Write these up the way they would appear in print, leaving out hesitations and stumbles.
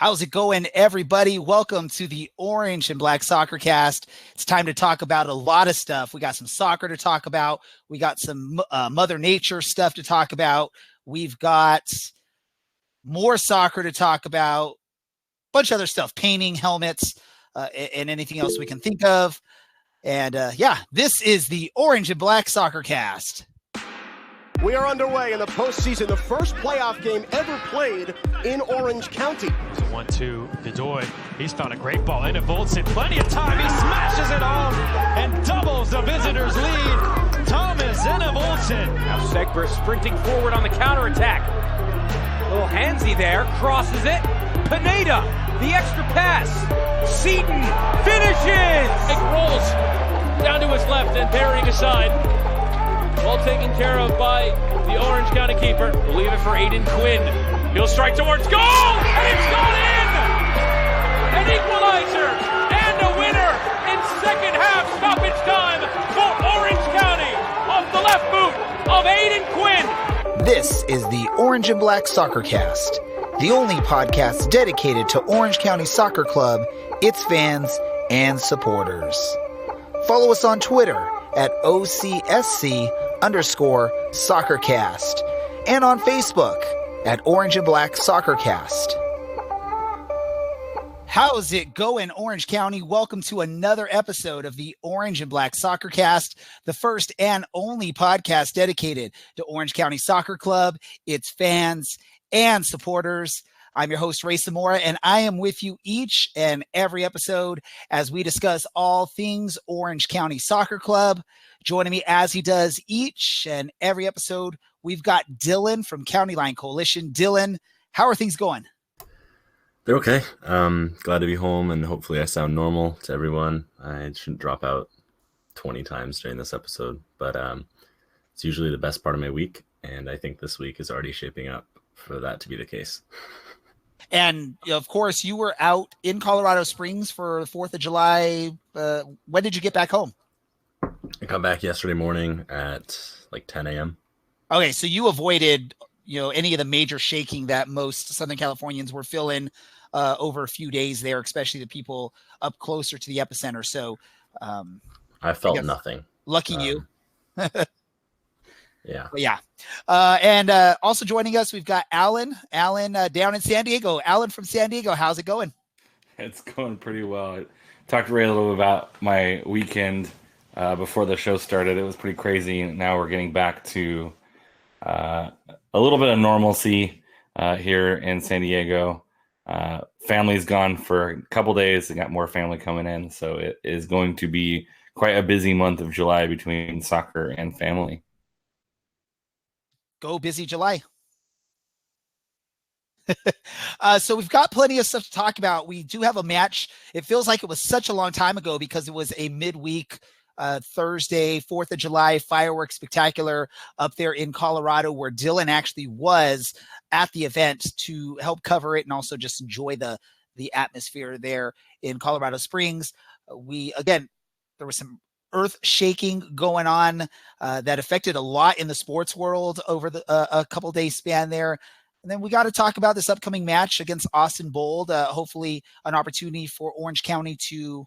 How's it going, everybody? Welcome to the Orange and Black SoccerCast. It's time to talk about a lot of stuff. We got some soccer to talk about. We got some Mother Nature stuff to talk about. We've got more soccer to talk about. A bunch of other stuff, painting, helmets, and anything else we can think of. And this is the Orange and Black SoccerCast. We are underway in the postseason, the first playoff game ever played in Orange County. 1-2, Bedoy. He's found a great ball into Voltson. Plenty of time. He smashes it home and doubles the visitors' lead. Thomas and Voltson. Now Segber sprinting forward on the counterattack. A little handsy there. Crosses it. Pineda, the extra pass. Seaton finishes. It rolls down to his left and burying aside. Well taken care of by the Orange County keeper. We'll leave it for Aiden Quinn. He'll strike towards goal, and it's gone in! An equalizer and a winner in second half stoppage time for Orange County off the left boot of Aiden Quinn. This is the Orange and Black SoccerCast, the only podcast dedicated to Orange County Soccer Club, its fans, and supporters. Follow us on Twitter at OCSC_SoccerCast and on Facebook at Orange and Black SoccerCast. How's it going, Orange County? Welcome to another episode of the Orange and Black SoccerCast, the first and only podcast dedicated to Orange County Soccer Club, its fans, and supporters. I'm your host, Ray Zamora, and I am with you each and every episode as we discuss all things Orange County Soccer Club. Joining me as he does each and every episode, we've got Dylan from County Line Coalition. Dylan, how are things going? They're okay. Glad to be home, and hopefully I sound normal to everyone. I shouldn't drop out 20 times during this episode, but it's usually the best part of my week, and I think this week is already shaping up for that to be the case. And, of course, you were out in Colorado Springs for the 4th of July. When did you get back home? I got back yesterday morning at like 10 a.m. Okay, so you avoided, any of the major shaking that most Southern Californians were feeling over a few days there, especially the people up closer to the epicenter. So I felt nothing. Lucky you. Yeah. Yeah. And also joining us, we've got Alan down in San Diego. Alan from San Diego. How's it going? It's going pretty well. I talked to Ray a little bit about my weekend before the show started. It was pretty crazy. Now we're getting back to a little bit of normalcy here in San Diego. Family's gone for a couple days. They got more family coming in. So it is going to be quite a busy month of July between soccer and family. Go busy July. So we've got plenty of stuff to talk about. We do have a match. It feels like it was such a long time ago because it was a midweek Thursday, 4th of July fireworks spectacular up there in Colorado, where Dylan actually was at the event to help cover it and also just enjoy the atmosphere there in Colorado Springs. There was some earth shaking going on that affected a lot in the sports world over a couple days span there. And then we got to talk about this upcoming match against Austin Bold. Hopefully an opportunity for Orange County to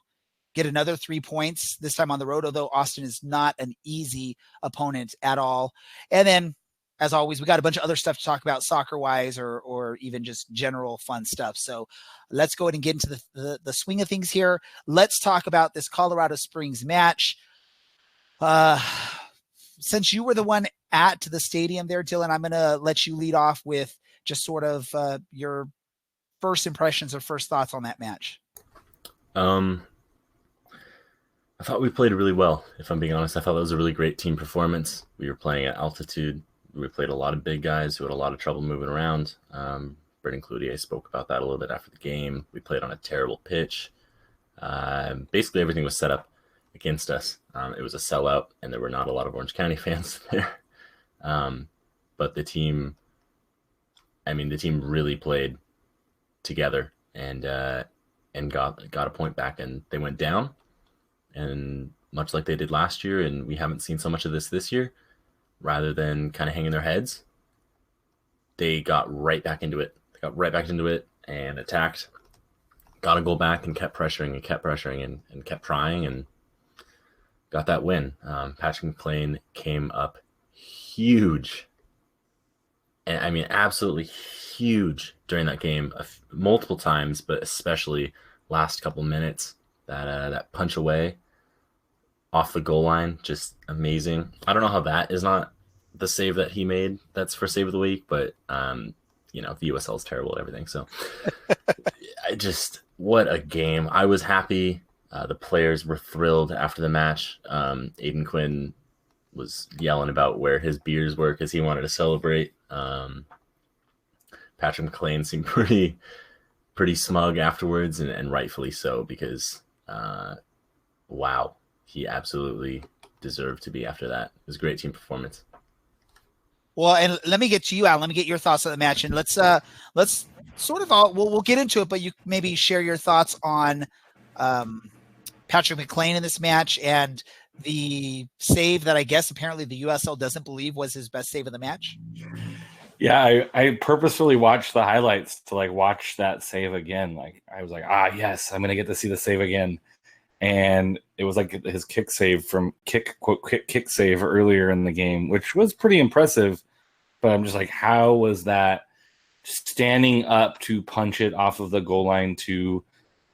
get another 3 points this time on the road, although Austin is not an easy opponent at all. And then, as always, we got a bunch of other stuff to talk about soccer-wise or even just general fun stuff. So let's go ahead and get into the swing of things here. Let's talk about this Colorado Springs match. Since you were the one at the stadium there, Dylan, I'm going to let you lead off with just sort of your first impressions or first thoughts on that match. I thought we played really well, if I'm being honest. I thought that was a really great team performance. We were playing at altitude. We played a lot of big guys who had a lot of trouble moving around. Brendan Cloutier spoke about that a little bit after the game. We played on a terrible pitch. Basically, everything was set up against us. It was a sellout, and there were not a lot of Orange County fans there. But the team really played together and got a point back, and they went down. And much like they did last year, and we haven't seen so much of this year, rather than kind of hanging their heads, they got right back into it. and attacked, got a goal back and kept pressuring and kept trying and got that win. Patrick McLean came up huge. And I mean, absolutely huge during that game, multiple times, but especially last couple minutes. That punch away off the goal line, just amazing. I don't know how that is not the save that he made. That's for save of the week, but the USL is terrible at everything. So what a game. I was happy. The players were thrilled after the match. Aiden Quinn was yelling about where his beers were because he wanted to celebrate. Patrick McLean seemed pretty smug afterwards, and rightfully so, because wow, he absolutely deserved to be after that. It was a great team performance. Well, and let me get to you, Al. Let me get your thoughts on the match, and let's sort of we'll get into it, but you maybe share your thoughts on Patrick McLean in this match and the save that I guess apparently the USL doesn't believe was his best save of the match. Yeah, I purposefully watched the highlights to watch that save again. I was like, yes, I'm gonna get to see the save again. And it was his kick save earlier in the game, which was pretty impressive. But I'm just like, how was that standing up to punch it off of the goal line to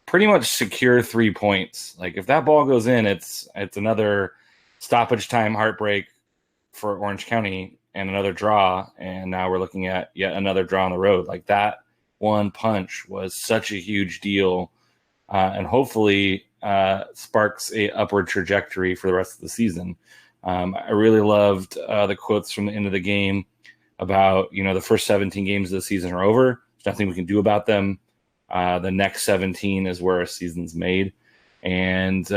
pretty much secure 3 points? If that ball goes in, it's another stoppage time heartbreak for Orange County and another draw. And now we're looking at yet another draw on the road. That one punch was such a huge deal. And hopefully sparks a upward trajectory for the rest of the season. I really loved the quotes from the end of the game about, the first 17 games of the season are over. There's nothing we can do about them. The next 17 is where our season's made. And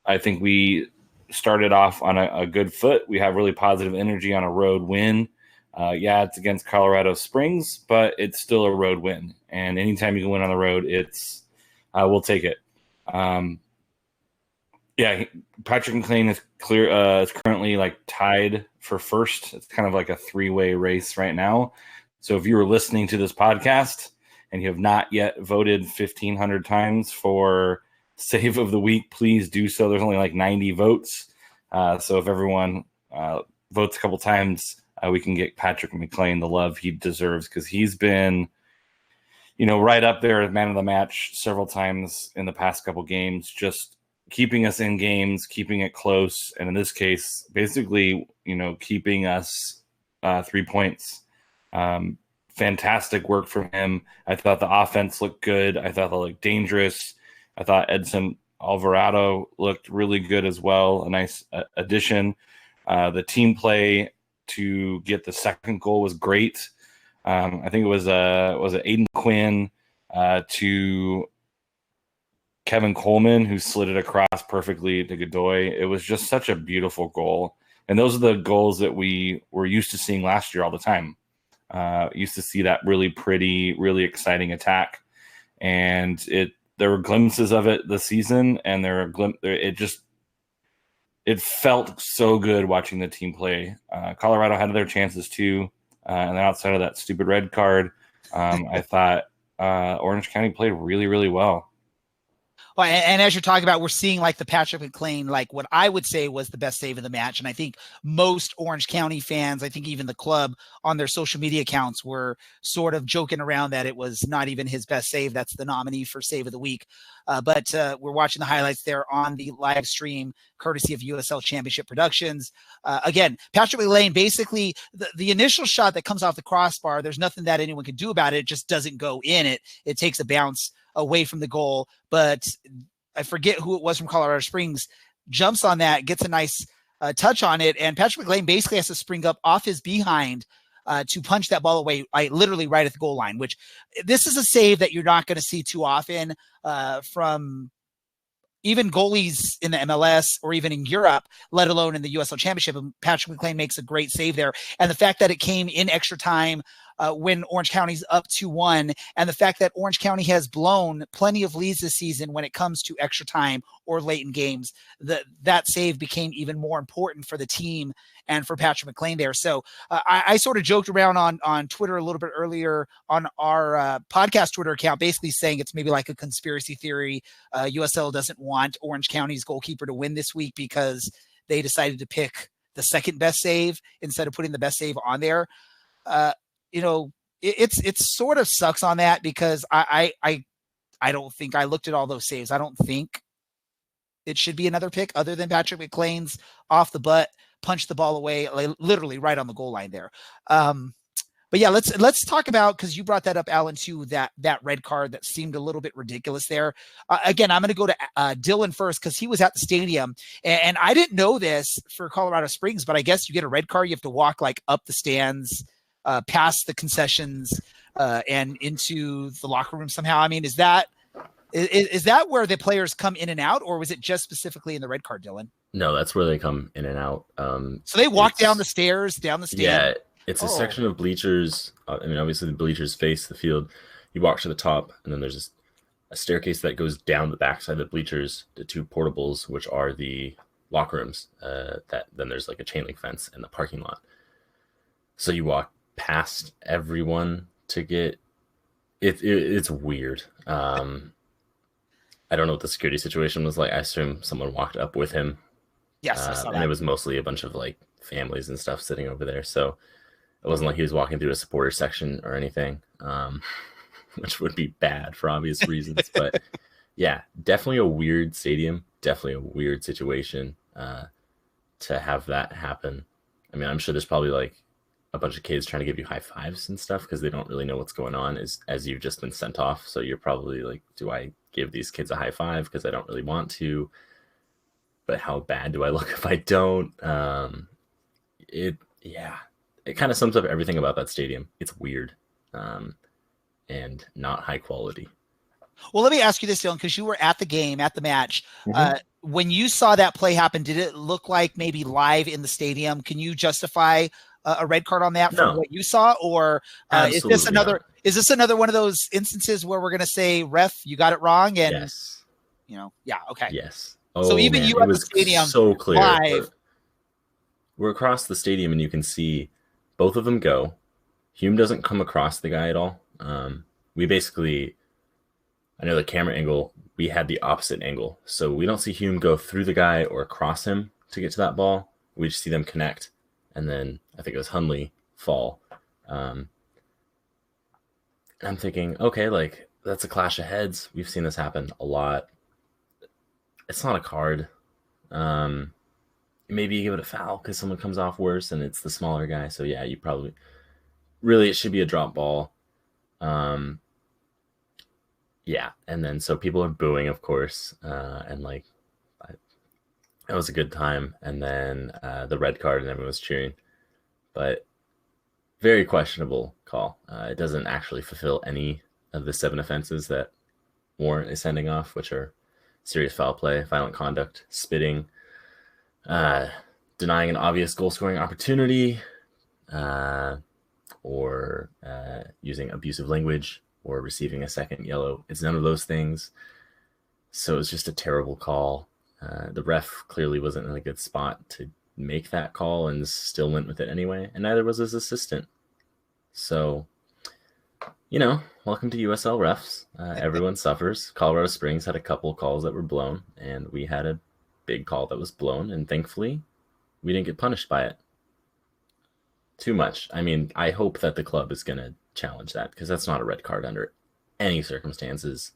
I think we started off on a good foot. We have really positive energy on a road win. It's against Colorado Springs, but it's still a road win. And anytime you can win on the road, we'll take it. Patrick McLean is currently tied for first. It's kind of like a three-way race right now. So if you were listening to this podcast and you have not yet voted 1,500 times for save of the week, please do so. There's only 90 votes. So if everyone votes a couple times, we can get Patrick McLean the love he deserves, because he's been right up there as man of the match several times in the past couple games, just keeping us in games, keeping it close. And in this case, basically, keeping us 3 points. Fantastic work from him. I thought the offense looked good. I thought they looked dangerous. I thought Edson Alvarado looked really good as well. A nice addition. The team play to get the second goal was great. I think it was Aiden Quinn to Kevin Coleman, who slid it across perfectly to Godoy. It was just such a beautiful goal. And those are the goals that we were used to seeing last year all the time. Used to see that really pretty, really exciting attack. And there were glimpses of it this season, and it felt so good watching the team play. Colorado had their chances too. And then outside of that stupid red card, I thought Orange County played really, really well. Well, and as you're talking about, we're seeing the Patrick McLean, what I would say was the best save of the match. And I think most Orange County fans, I think even the club on their social media accounts, were sort of joking around that it was not even his best save. That's the nominee for save of the week. But we're watching the highlights there on the live stream, courtesy of USL Championship Productions. Again, Patrick McLean, basically the initial shot that comes off the crossbar, there's nothing that anyone can do about it. It just doesn't go in. It takes a bounce away from the goal, but I forget who it was from Colorado Springs, jumps on that, gets a nice touch on it, and Patrick McLean basically has to spring up off his behind to punch that ball away, literally right at the goal line, which this is a save that you're not going to see too often from even goalies in the MLS or even in Europe, let alone in the USL Championship. And Patrick McLean makes a great save there. And the fact that it came in extra time, when Orange County's up 2-1, and the fact that Orange County has blown plenty of leads this season when it comes to extra time or late in games, that save became even more important for the team and for Patrick McLean there. So I sort of joked around on Twitter a little bit earlier on our podcast Twitter account, basically saying it's maybe like a conspiracy theory. USL doesn't want Orange County's goalkeeper to win this week because they decided to pick the second best save instead of putting the best save on there. It sort of sucks on that because I don't think I looked at all those saves. I don't think it should be another pick other than Patrick McLean's off the butt, punch the ball away, like, literally right on the goal line there. But yeah, let's talk about, because you brought that up, Alan, too, that red card that seemed a little bit ridiculous there. Again, I'm going to go to Dylan first because he was at the stadium, and I didn't know this for Colorado Springs, but I guess you get a red card, you have to walk like up the stands, past the concessions, and into the locker room somehow. I mean, is that where the players come in and out, or was it just specifically in the red card, Dylan? No, that's where they come in and out. So they walk down the stairs, down the stand. Yeah, it's a section of bleachers. I mean, obviously the bleachers face the field. You walk to the top, and then there's a staircase that goes down the backside of the bleachers to two portables, which are the locker rooms. Then there's like a chain link fence in the parking lot. So you walk past everyone to get it. It's weird. I don't know what the security situation was like. I assume someone walked up with him. Yes, I saw that. And it was mostly a bunch of like families and stuff sitting over there. So it wasn't like he was walking through a supporter section or anything, which would be bad for obvious reasons. But yeah, definitely a weird stadium, definitely a weird situation to have that happen. I mean, I'm sure there's probably like a bunch of kids trying to give you high fives and stuff because they don't really know what's going on as you've just been sent off. So you're probably like, do I give these kids a high five because I don't really want to? But how bad do I look if I don't? It kind of sums up everything about that stadium. It's weird and not high quality. Well, let me ask you this, Dylan, because you were at the game, at the match. Mm-hmm. When you saw that play happen, did it look like maybe live in the stadium? Can you justify a red card on that from what you saw? Or is this another one of those instances where we're going to say, ref, you got it wrong? And, yes. Okay. Yes. So even you at the stadium, so clear. Live. We're across the stadium, and you can see both of them go. Hume doesn't come across the guy at all. We basically, I know the camera angle, we had the opposite angle. So we don't see Hume go through the guy or across him to get to that ball. We just see them connect. And then I think it was Hundley fall. I'm thinking, okay, like that's a clash of heads. We've seen this happen a lot. It's not a card. Maybe you give it a foul because someone comes off worse and it's the smaller guy. So yeah, you probably really, it should be a drop ball. Yeah. And then, so people are booing, of course. And like, it was a good time. And then the red card and everyone was cheering, but very questionable call. It doesn't actually fulfill any of the 7 offenses that warrant a sending off, which are serious foul play, violent conduct, spitting, denying an obvious goal scoring opportunity, or using abusive language, or receiving a second yellow. It's none of those things. So it's just a terrible call. The ref clearly wasn't in a good spot to make that call and still went with it anyway. And neither was his assistant. So, welcome to USL refs. Everyone suffers. Colorado Springs had a couple calls that were blown, and we had a big call that was blown. And thankfully, we didn't get punished by it too much. I mean, I hope that the club is going to challenge that, because that's not a red card under any circumstances.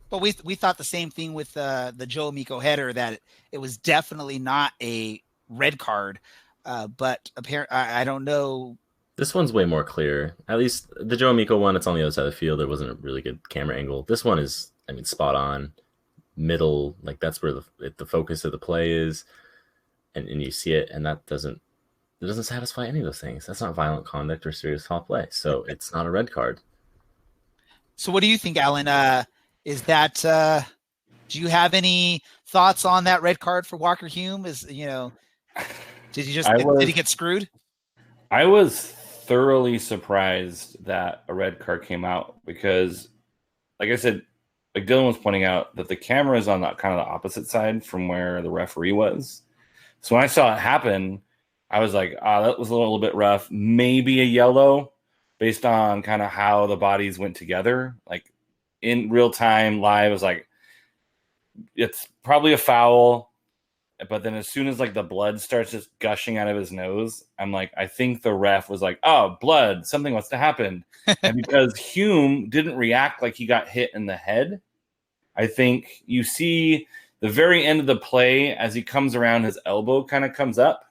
But we thought the same thing with the Joe Amico header, that it was definitely not a red card. But apparently, I don't know. This one's way more clear. At least the Joe Amico one, it's on the other side of the field. There wasn't a really good camera angle. This one is, spot on, middle. Like, that's where the focus of the play is, and you see it, and it doesn't satisfy any of those things. That's not violent conduct or serious foul play, so it's not a red card. So what do you think, Alan? Is that do you have any thoughts on that red card for Walker Hume? Did he get screwed? I was thoroughly surprised that a red card came out because, like I said, like Dylan was pointing out, that the camera is on the kind of the opposite side from where the referee was. So when I saw it happen, I was like, that was a little bit rough. Maybe a yellow based on kind of how the bodies went together. Like in real time, live, I was like, it's probably a foul. But then as soon as like the blood starts just gushing out of his nose, I'm like, I think the ref was like, oh, blood, something must have happened. And because Hume didn't react like he got hit in the head, I think you see the very end of the play as he comes around, his elbow kind of comes up.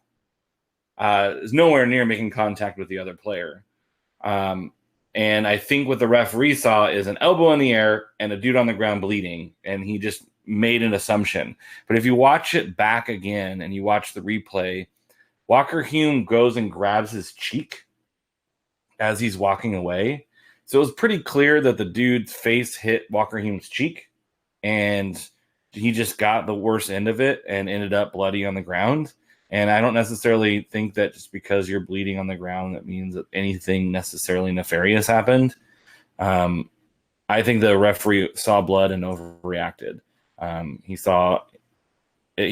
Is nowhere near making contact with the other player. And I think what the referee saw is an elbow in the air and a dude on the ground bleeding, and he just made an assumption. But if you watch it back again and you watch the replay, Walker Hume goes and grabs his cheek as he's walking away. So it was pretty clear that the dude's face hit Walker Hume's cheek, and he just got the worst end of it and ended up bloody on the ground. And I don't necessarily think that just because you're bleeding on the ground, that means that anything necessarily nefarious happened. I think the referee saw blood and overreacted. He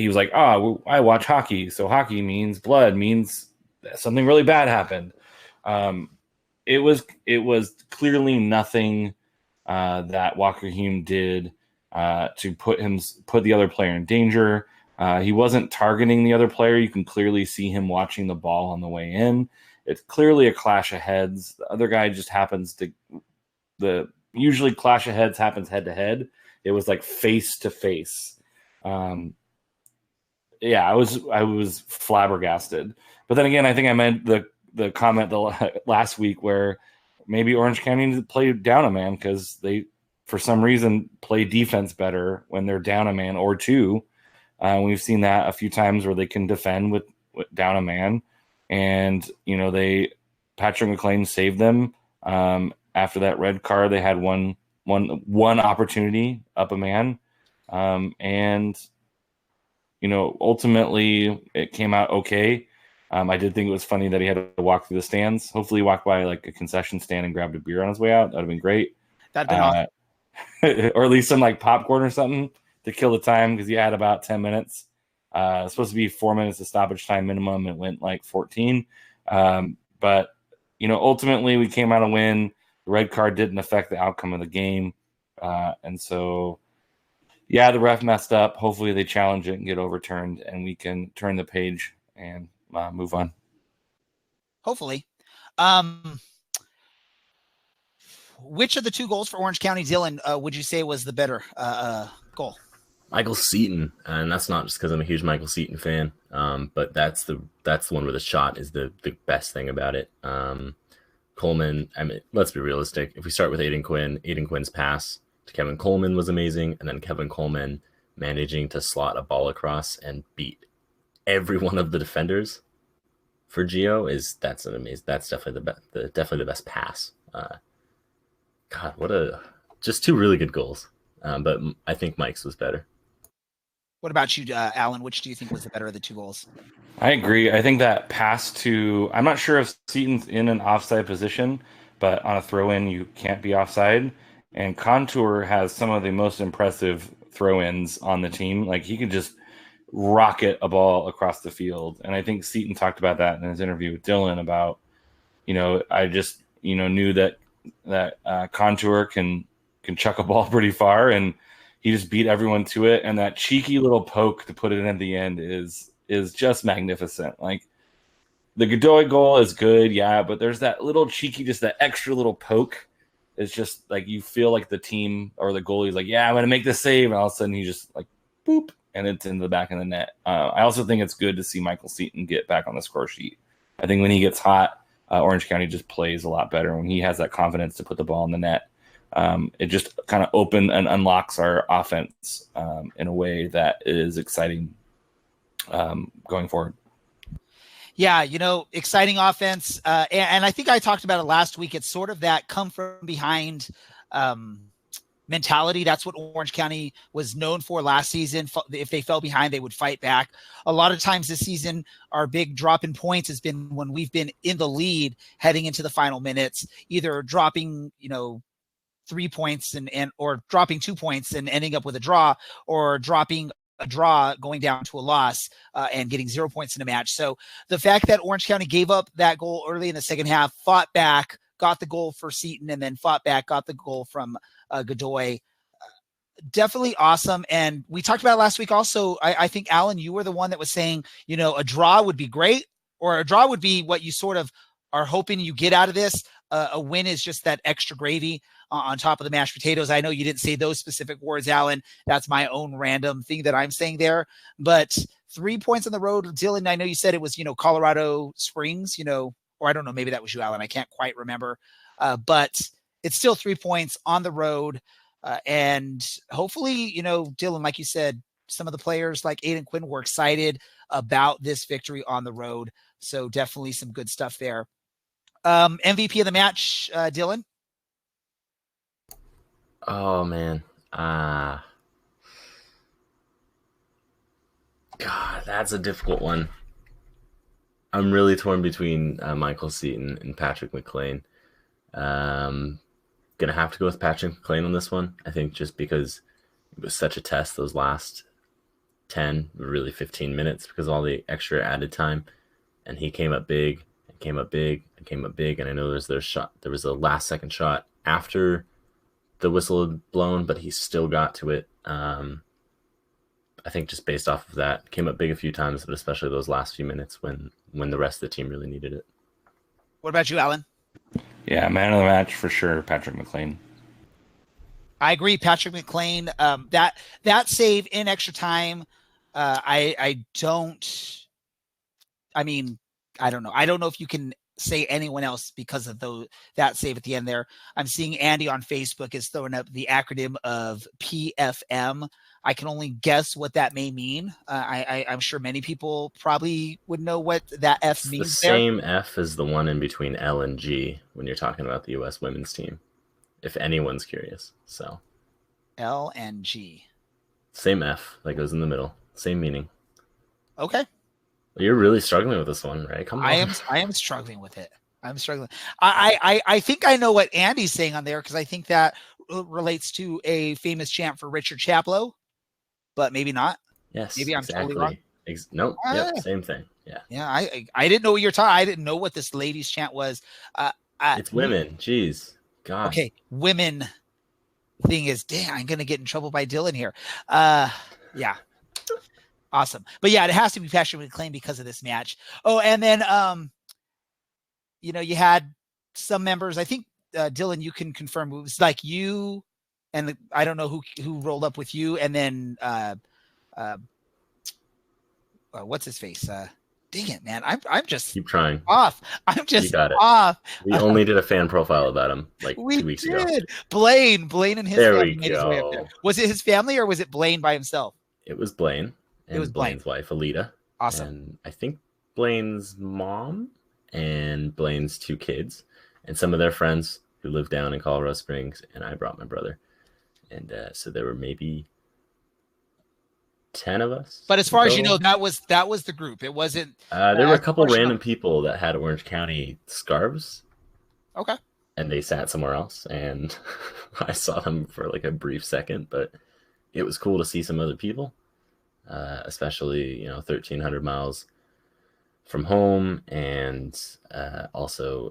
was like, I watch hockey. So hockey means blood, means something really bad happened. It was clearly nothing that Walker Hume did to put the other player in danger. He wasn't targeting the other player. You can clearly see him watching the ball on the way in. It's clearly a clash of heads. The other guy just happens to usually clash of heads happens head to head. It was like face to face. I was flabbergasted. But then again, I think I meant the comment last week where maybe Orange County needs to play down a man because they, for some reason, play defense better when they're down a man or two. We've seen that a few times where they can defend with down a man, and Patrick McLean saved them. After that red card, they had one opportunity up a man, and ultimately it came out okay. I did think it was funny that he had to walk through the stands. Hopefully, he walked by like a concession stand and grabbed a beer on his way out. That'd have been great. That'd been awesome. Or at least some like popcorn or something to kill the time, because you had about 10 minutes. It's supposed to be 4 minutes of stoppage time minimum. It went like 14. But ultimately we came out a win. The red card didn't affect the outcome of the game. And so, the ref messed up. Hopefully they challenge it and get overturned, and we can turn the page and move on. Hopefully. Which of the two goals for Orange County, Dylan, would you say was the better goal? Michael Seaton, and that's not just because I'm a huge Michael Seaton fan, but that's the one where the shot is the best thing about it. Coleman, I mean, let's be realistic. If we start with Aiden Quinn's pass to Kevin Coleman was amazing, and then Kevin Coleman managing to slot a ball across and beat every one of the defenders for Gio that's definitely the best pass. God, just two really good goals. But I think Mike's was better. What about you, Alan? Which do you think was the better of the two goals? I agree. I think that pass to, I'm not sure if Seaton's in an offside position, but on a throw-in, you can't be offside. And Contour has some of the most impressive throw-ins on the team. Like, he could just rocket a ball across the field. And I think Seaton talked about that in his interview with Dylan about, I just, knew that Contour can chuck a ball pretty far, and he just beat everyone to it. And that cheeky little poke to put it in at the end is just magnificent. Like, the Godoy goal is good, but there's that little cheeky, just that extra little poke. It's just like, you feel like the team or the goalie's like, I'm going to make this save. And all of a sudden he just like, boop, and it's in the back of the net. I also think it's good to see Michael Seaton get back on the score sheet. I think when he gets hot, Orange County just plays a lot better when he has that confidence to put the ball in the net. It just kind of opens and unlocks our offense in a way that is exciting going forward. Yeah, exciting offense. And I think I talked about it last week. It's sort of that come from behind mentality. That's what Orange County was known for last season. If they fell behind, they would fight back. A lot of times this season, our big drop in points has been when we've been in the lead heading into the final minutes, either dropping, 3 points or dropping 2 points and ending up with a draw, or dropping a draw going down to a loss and getting 0 points in a match. So the fact that Orange County gave up that goal early in the second half, fought back, got the goal for Seton, and then fought back, got the goal from Godoy. Definitely awesome. And we talked about it last week also. I think, Alan, you were the one that was saying, a draw would be great, or a draw would be what you sort of are hoping you get out of this. A win is just that extra gravy on top of the mashed potatoes. I know you didn't say those specific words, Alan. That's my own random thing that I'm saying there. But 3 points on the road, Dylan, I know you said it was, Colorado Springs, or I don't know, maybe that was you, Alan. I can't quite remember. But it's still 3 points on the road. And hopefully, Dylan, like you said, some of the players like Aiden Quinn were excited about this victory on the road. So definitely some good stuff there. MVP of the match, Dylan? Oh, man. God, that's a difficult one. I'm really torn between Michael Seton and Patrick McLean. Gonna have to go with Patrick McLean on this one. I think just because it was such a test those last 10, really 15 minutes because of all the extra added time, and he came up big and came up big and came up big. And I know there was a last second shot after the whistle had blown, but he still got to it. I think just based off of that, came up big a few times, but especially those last few minutes when the rest of the team really needed it. What about you, Alan? Yeah, man of the match for sure, Patrick McLean. I agree, Patrick McLean. That save in extra time, I don't know. I don't know if you can say anyone else because of that save at the end there. I'm seeing Andy on Facebook is throwing up the acronym of PFM. I can only guess what that may mean. I'm sure many people probably would know what that F means. The same F as the one in between L and G when you're talking about the U.S. women's team, if anyone's curious. So L and G. Same F that goes in the middle. Same meaning. Okay. You're really struggling with this one, right? Come on. I am struggling with it. I'm struggling. I think I know what Andy's saying on there because I think that relates to a famous chant for Richard Chaplow, but maybe not. Yes, maybe I'm totally wrong. Nope. Yep, same thing. Yeah. Yeah. I didn't know what you're talking. I didn't know what this lady's chant was. It's women. Jeez. God. Okay. Women thing is, dang, I'm gonna get in trouble by Dylan here. Yeah. Awesome. But yeah, it has to be Patrick McLean because of this match. Oh, and then you had some members, I think Dylan, you can confirm, it was like you and I don't know who rolled up with you, and then what's his face? Dang it, man. I'm just keep trying. Off. I'm just off. We only did a fan profile about him like 2 weeks ago. Blaine and his there family we made his way up go. there. Was it his family or was it Blaine by himself? It was Blaine. And it was Blaine's wife, Alita. Awesome. And I think Blaine's mom and Blaine's 2 kids and some of their friends who live down in Colorado Springs. And I brought my brother. And so there were maybe 10 of us. But as far as you know, that was the group. It wasn't. There were a couple random people that had Orange County scarves. Okay. And they sat somewhere else. And I saw them for like a brief second. But it was cool to see some other people. Especially 1,300 miles from home, and also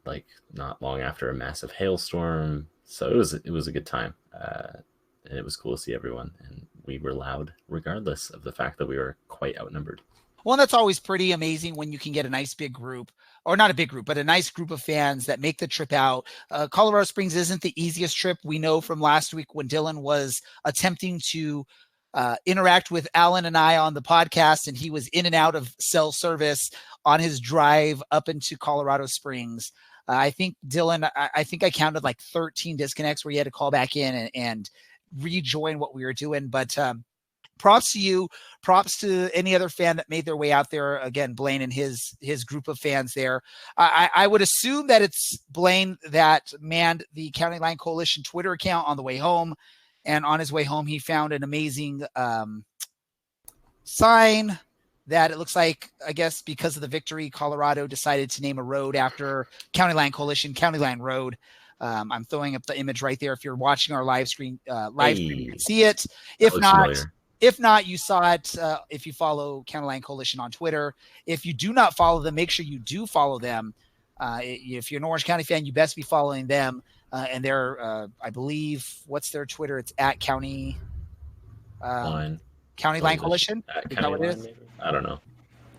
like not long after a massive hailstorm. So it was a good time, and it was cool to see everyone, and we were loud regardless of the fact that we were quite outnumbered. Well, that's always pretty amazing when you can get a nice big group, or not a big group, but a nice group of fans that make the trip out. Colorado Springs isn't the easiest trip. We know from last week when Dylan was attempting to interact with Alan and I on the podcast, and he was in and out of cell service on his drive up into Colorado Springs. I think Dylan, I think I counted like 13 disconnects where you had to call back in and rejoin what we were doing. But props to you. Props to any other fan that made their way out there. Again, Blaine and his group of fans there. I would assume that it's Blaine that manned the County Line Coalition Twitter account on the way home. And on his way home, he found an amazing sign that it looks like, I guess, because of the victory, Colorado decided to name a road after County Line Coalition, County Line Road. I'm throwing up the image right there. If you're watching our live stream, you can see it. If not, you saw it if you follow County Line Coalition on Twitter. If you do not follow them, make sure you do follow them. If you're an Orange County fan, you best be following them. And they're, I believe, what's their Twitter? It's at County Line Coalition. Is that what it is? Maybe? I don't know.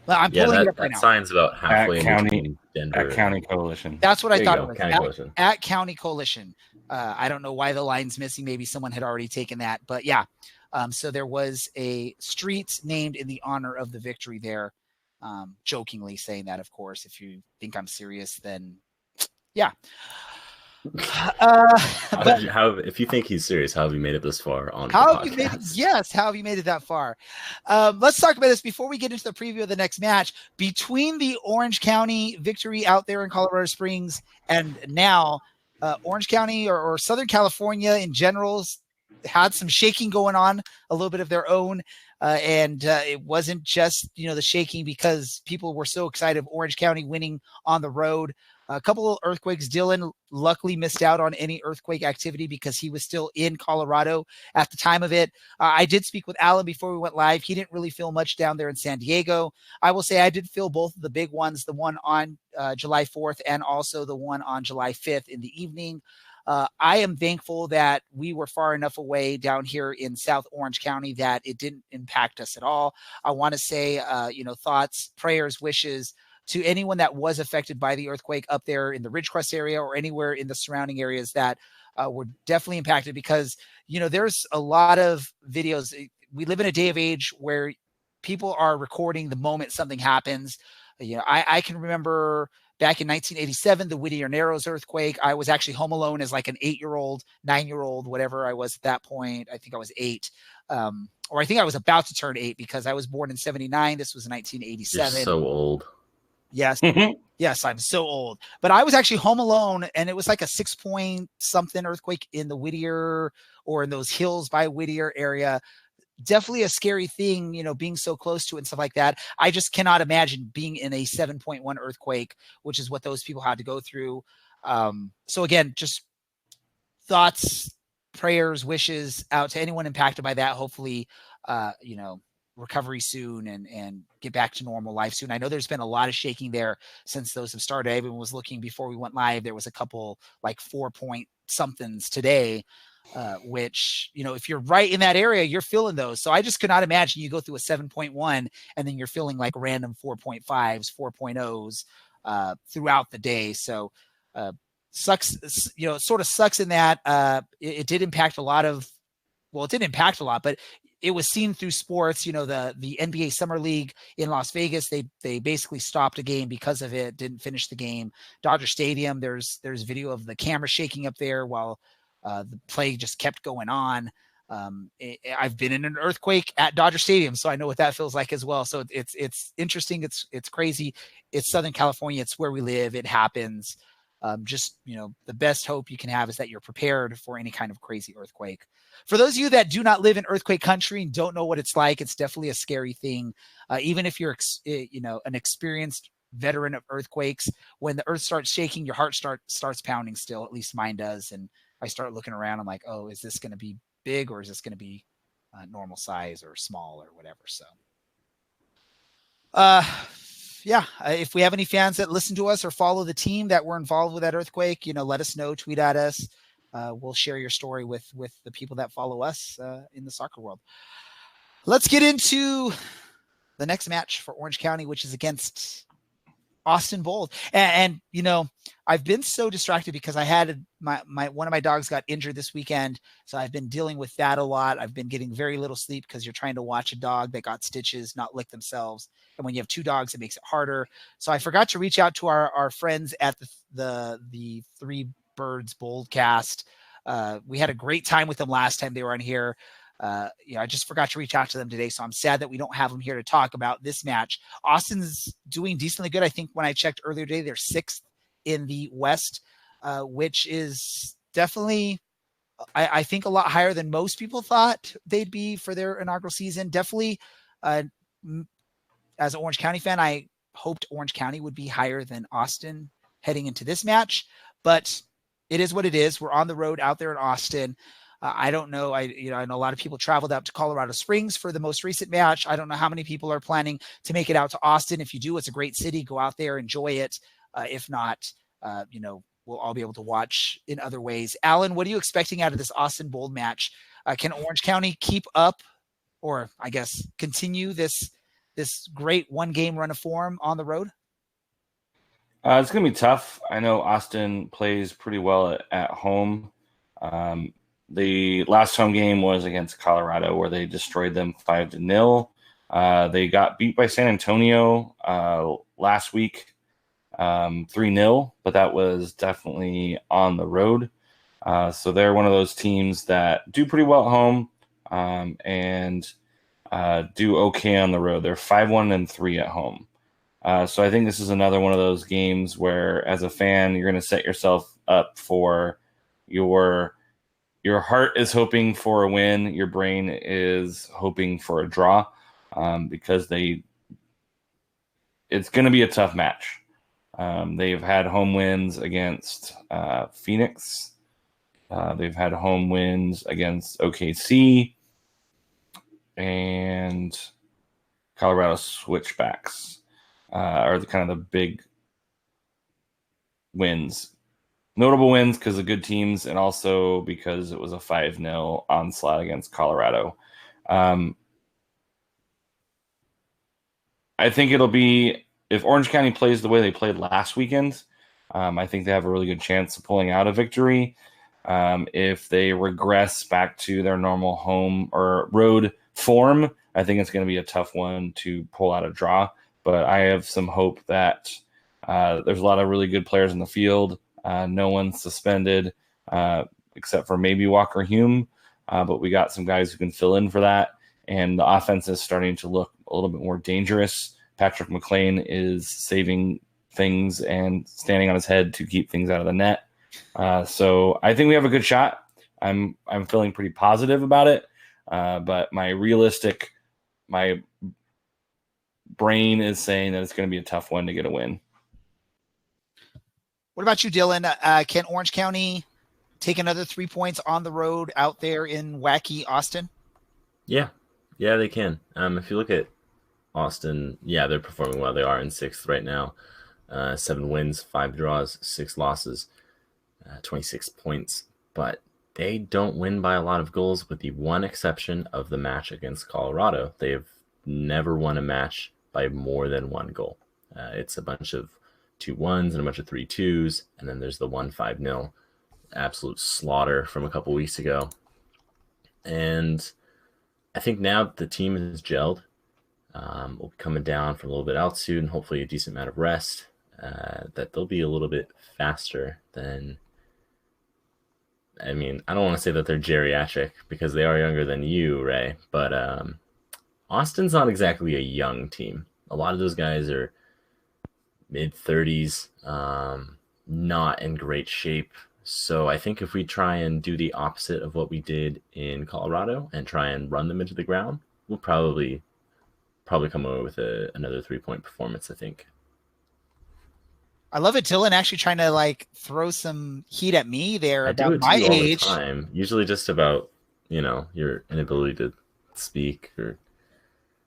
Well, I'm pulling it up right now. That sign's about halfway in between Denver. At County Coalition. That's what I thought it was. At County Coalition. I don't know why the line's missing. Maybe someone had already taken that. But yeah, so there was a street named in the honor of the victory there. Jokingly saying that, of course. If you think I'm serious, then yeah. If you think he's serious, how have you made it this far on the podcast? How have you made it that far? Let's talk about this before we get into the preview of the next match. Between the Orange County victory out there in Colorado Springs and now Orange County or Southern California in general had some shaking going on, a little bit of their own. And it wasn't just, the shaking because people were so excited of Orange County winning on the road. A couple of earthquakes. Dylan luckily missed out on any earthquake activity because he was still in Colorado at the time of it. I did speak with Alan before we went live. He didn't really feel much down there in San Diego. I will say I did feel both of the big ones, the one on July 4th and also the one on July 5th in the evening. I am thankful that we were far enough away down here in South Orange County that it didn't impact us at all. I want to say, thoughts, prayers, wishes to anyone that was affected by the earthquake up there in the Ridgecrest area or anywhere in the surrounding areas that were definitely impacted because, there's a lot of videos. We live in a day of age where people are recording the moment something happens. I can remember back in 1987, the Whittier Narrows earthquake. I was actually home alone as like an 8-year-old, 9-year-old, whatever I was at that point. I think I was 8. Or I think I was about to turn 8 because I was born in 79. This was 1987. You're so old. Yes. Yes, I'm so old. But I was actually home alone, and it was like a 6-point-something earthquake in the Whittier or in those hills by Whittier area. Definitely a scary thing, being so close to it and stuff like that. I just cannot imagine being in a 7.1 earthquake, which is what those people had to go through. So again, just thoughts, prayers, wishes out to anyone impacted by that. Hopefully, recovery soon and get back to normal life soon. I know there's been a lot of shaking there since those have started. Everyone was looking before we went live. There was a couple like 4-point somethings today, which, if you're right in that area, you're feeling those. So I just could not imagine you go through a 7.1 and then you're feeling like random 4.5s, 4.0s throughout the day. So sucks, it sort of sucks in that it did impact a lot of, it didn't impact a lot, but it was seen through sports, the NBA Summer League in Las Vegas. They basically stopped a game because of it, didn't finish the game. Dodger Stadium, there's video of the camera shaking up there while the play just kept going on. I've been in an earthquake at Dodger Stadium, so I know what that feels like as well. So it's interesting. It's crazy. It's Southern California. It's where we live. It happens. The best hope you can have is that you're prepared for any kind of crazy earthquake. For those of you that do not live in earthquake country and don't know what it's like, it's definitely a scary thing. Even if you're, an experienced veteran of earthquakes, when the earth starts shaking, your heart starts pounding still. At least mine does. And I start looking around. I'm like, oh, is this going to be big or is this going to be normal size or small or whatever? So, if we have any fans that listen to us or follow the team that were involved with that earthquake, let us know, tweet at us. We'll share your story with the people that follow us in the soccer world. Let's get into the next match for Orange County, which is against Austin Bold. And I've been so distracted because I had one of my dogs got injured this weekend. So I've been dealing with that a lot. I've been getting very little sleep because you're trying to watch a dog that got stitches not lick themselves. And when you have 2 dogs, it makes it harder. So I forgot to reach out to our friends at the Three Birds Boldcast. We had a great time with them last time they were on here. I just forgot to reach out to them today, so I'm sad that we don't have them here to talk about this match. Austin's doing decently good. I think when I checked earlier today, they're 6th in the West, which is definitely, I think, a lot higher than most people thought they'd be for their inaugural season. Definitely, as an Orange County fan, I hoped Orange County would be higher than Austin heading into this match, but it is what it is. We're on the road out there in Austin. I don't know. I know a lot of people traveled out to Colorado Springs for the most recent match. I don't know how many people are planning to make it out to Austin. If you do, it's a great city. Go out there, enjoy it. If not, we'll all be able to watch in other ways. Alan, what are you expecting out of this Austin Bold match? Can Orange County keep up, or I guess continue this great one-game run of form on the road? It's going to be tough. I know Austin plays pretty well at home. The last home game was against Colorado, where they destroyed them 5-0. They got beat by San Antonio last week 3-0, but that was definitely on the road. So they're one of those teams that do pretty well at home and do okay on the road. They're 5-1-3 at home. So I think this is another one of those games where, as a fan, you're going to set yourself up for your heart is hoping for a win. Your brain is hoping for a draw because it's going to be a tough match. They've had home wins against Phoenix. They've had home wins against OKC and Colorado Switchbacks are the big wins. Notable wins because of good teams and also because it was a 5-0 onslaught against Colorado. I think it'll be, if Orange County plays the way they played last weekend, I think they have a really good chance of pulling out a victory. If they regress back to their normal home or road form, I think it's going to be a tough one to pull out a draw. But I have some hope that there's a lot of really good players in the field. No one's suspended except for maybe Walker Hume, but we got some guys who can fill in for that. And the offense is starting to look a little bit more dangerous. Patrick McLean is saving things and standing on his head to keep things out of the net. So I think we have a good shot. I'm feeling pretty positive about it, but my brain is saying that it's going to be a tough one to get a win. What about you, Dylan? Can Orange County take another 3 points on the road out there in wacky Austin? Yeah, they can. If you look at Austin, they're performing well. They are in 6th right now. 7 wins, 5 draws, 6 losses, 26 points. But they don't win by a lot of goals, with the one exception of the match against Colorado. They have never won a match by more than 1 goal. It's a bunch of 2-1s and a bunch of 3-2s, and then there's the 1-5-0 absolute slaughter from a couple weeks ago. And I think now the team is gelled. We'll be coming down from a little bit altitude and hopefully a decent amount of rest, that they'll be a little bit faster than, I don't want to say that they're geriatric because they are younger than you, Ray, but Austin's not exactly a young team. A lot of those guys are mid-30s, not in great shape. So I think if we try and do the opposite of what we did in Colorado and try and run them into the ground, we'll probably come away with another 3-point performance, I think. I love it, Dylan, actually trying to throw some heat at me there about my age. All the time. Usually just about, your inability to speak or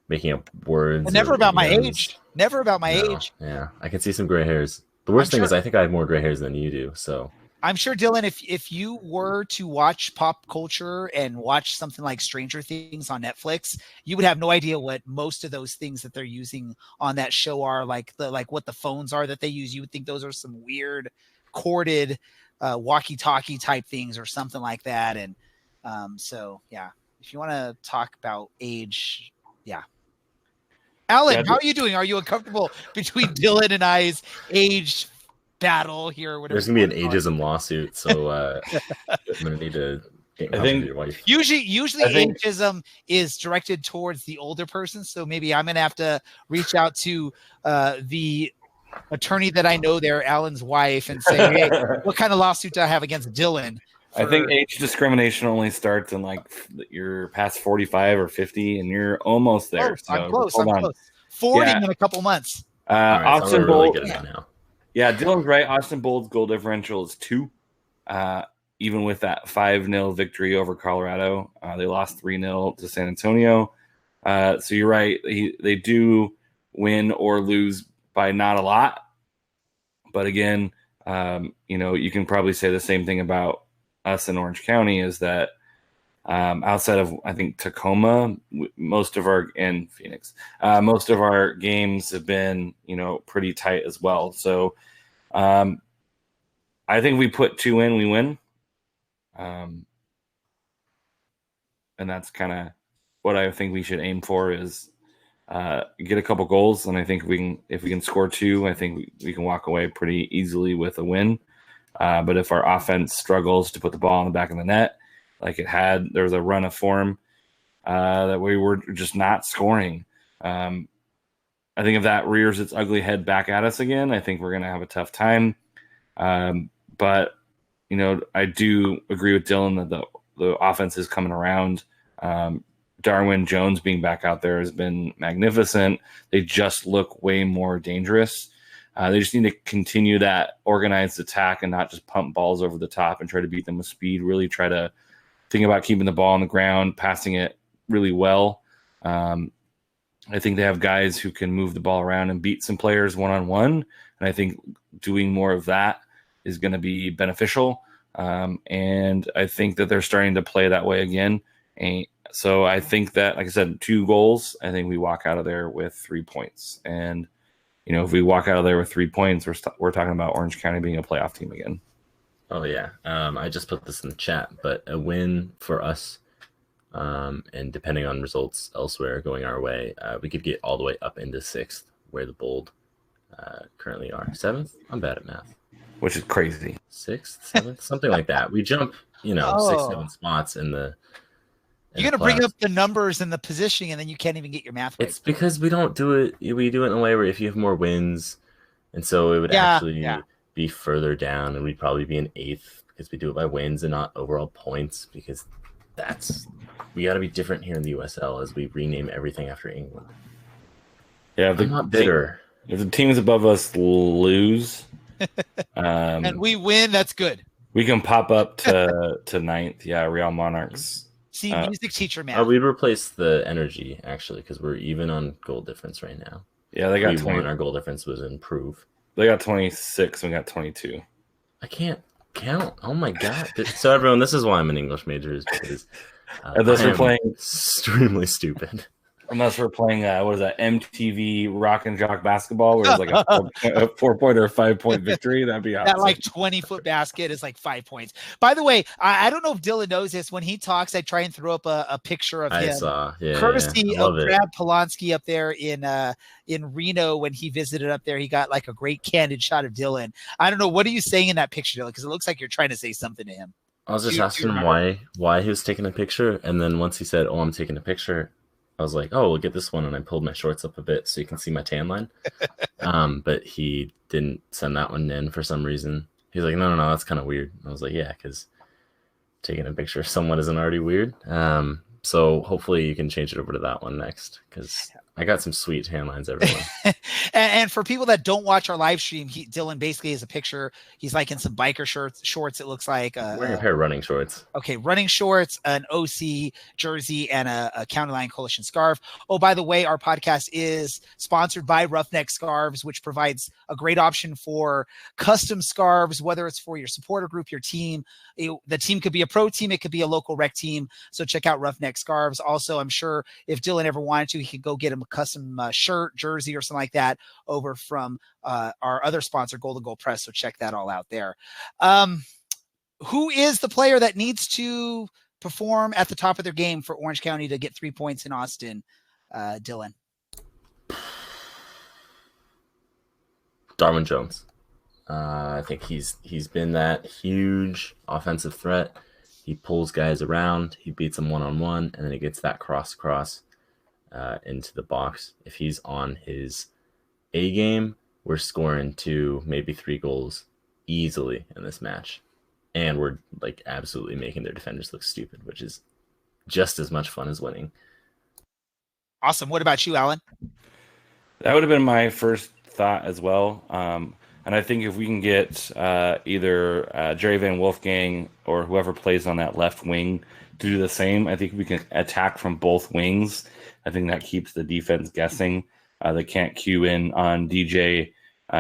making up words. Well, never about my age. Never about my age. Yeah, I can see some gray hairs. The worst thing is I think I have more gray hairs than you do. So I'm sure, Dylan, if you were to watch pop culture and watch something like Stranger Things on Netflix, you would have no idea what most of those things that they're using on that show are, like what the phones are that they use. You would think those are some weird corded walkie-talkie type things or something like that. And if you want to talk about age, Alan, how are you doing? Are you uncomfortable between Dylan and I's age battle here? There's gonna be an ageism lawsuit, so I'm gonna need to Getting I punched think with your wife. Usually I think- ageism is directed towards the older person. So maybe I'm gonna have to reach out to the attorney that I know there, Alan's wife, and say, hey, what kind of lawsuit do I have against Dylan? I think age discrimination only starts in like you're past 45 or 50, and you're almost there. Oh, I'm So close. hold I'm on. close. 40 Yeah. in a couple months. All right, so Austin we're really Bolt. good at it now. Yeah, Dylan's right. Austin Bold's goal differential is 2. Even with that 5-0 victory over Colorado, they lost 3-0 to San Antonio. So you're right. They do win or lose by not a lot. But again, you can probably say the same thing about us in Orange County is that outside of, I think, Tacoma, and Phoenix, most of our games have been, pretty tight as well. So I think we put 2 in, we win. And that's kind of what I think we should aim for is get a couple goals. And I think if we can score 2, I think we can walk away pretty easily with a win. But if our offense struggles to put the ball in the back of the net, like there was a run of form that we were just not scoring. I think if that rears its ugly head back at us again, I think we're going to have a tough time. But I do agree with Dylan that the offense is coming around. Darwin Jones being back out there has been magnificent. They just look way more dangerous. They just need to continue that organized attack and not just pump balls over the top and try to beat them with speed. Really try to think about keeping the ball on the ground, passing it really well. I think they have guys who can move the ball around and beat some players one-on-one. And I think doing more of that is going to be beneficial. And I think that they're starting to play that way again. And so I think that, like I said, 2 goals, I think we walk out of there with 3 points. And, if we walk out of there with 3 points, we're talking about Orange County being a playoff team again. Oh, yeah. I just put this in the chat, but a win for us, and depending on results elsewhere going our way, we could get all the way up into 6th, where the Bold currently are. 7th? I'm bad at math. Which is crazy. 6th, 7th, something like that. We jump, 6, 7 spots in the. You're going to bring up the numbers and the positioning, and then you can't even get your math right. It's because we don't do it. We do it in a way where if you have more wins, and so it would actually be further down, and we'd probably be in 8th because we do it by wins and not overall points. Because we got to be different here in the USL as we rename everything after England. Yeah, I'm not bitter. If the teams above us lose, and we win, that's good. We can pop up to 9th. Yeah, Real Monarchs. See, music teacher, man. We'd replace the energy, actually, because we're even on goal difference right now. Yeah, they got 20. Our goal difference would improve. They got 26, and we got 22. I can't count. Oh, my God. So, everyone, this is why I'm an English major, is because unless we're playing extremely stupid. Unless we're playing, what is that, MTV Rock and Jock basketball, where it's like a 4-point or a 5-point victory. That'd be awesome. That 20-foot basket is 5 points. By the way, I don't know if Dylan knows this. When he talks, I try and throw up a picture of him. I saw, courtesy of Brad Polanski up there in Reno when he visited up there. He got a great candid shot of Dylan. I don't know. What are you saying in that picture, Dylan? Because it looks like you're trying to say something to him. I was just asking him why he was taking a picture, and then once he said, "Oh, I'm taking a picture," I was like, "Oh, we'll get this one," and I pulled my shorts up a bit so you can see my tan line. But he didn't send that one in for some reason. He's like, "No, that's kind of weird." I was like, "Yeah, because taking a picture of someone isn't already weird." So hopefully you can change it over to that one next, because I got some sweet tan lines, everyone. and for people that don't watch our live stream, Dylan basically has a picture. He's in some biker shorts. It looks like wearing a pair of running shorts. Okay, running shorts, an OC jersey, and a County Line Coalition scarf. Oh, by the way, our podcast is sponsored by Ruffneck Scarves, which provides a great option for custom scarves, whether it's for your supporter group, your team. The team could be a pro team, it could be a local rec team. So check out Ruffneck Scarves. Also, I'm sure if Dylan ever wanted to, he could go get him a custom shirt, jersey, or something like that over from our other sponsor, Golden Goal Press. So check that all out there. Who is the player that needs to perform at the top of their game for Orange County to get 3 points in Austin, Dylan? Darwin Jones. I think he's been that huge offensive threat. He pulls guys around. He beats them one-on-one, and then he gets that cross into the box. If he's on his A game, we're scoring 2, maybe 3 goals easily in this match. And we're like absolutely making their defenders look stupid, which is just as much fun as winning. Awesome. What about you, Alan? That would have been my first thought as well. And I think if we can get either Jerry Van Wolfgang or whoever plays on that left wing to do the same, I think we can attack from both wings. I think that keeps the defense guessing. They can't cue in on DJ,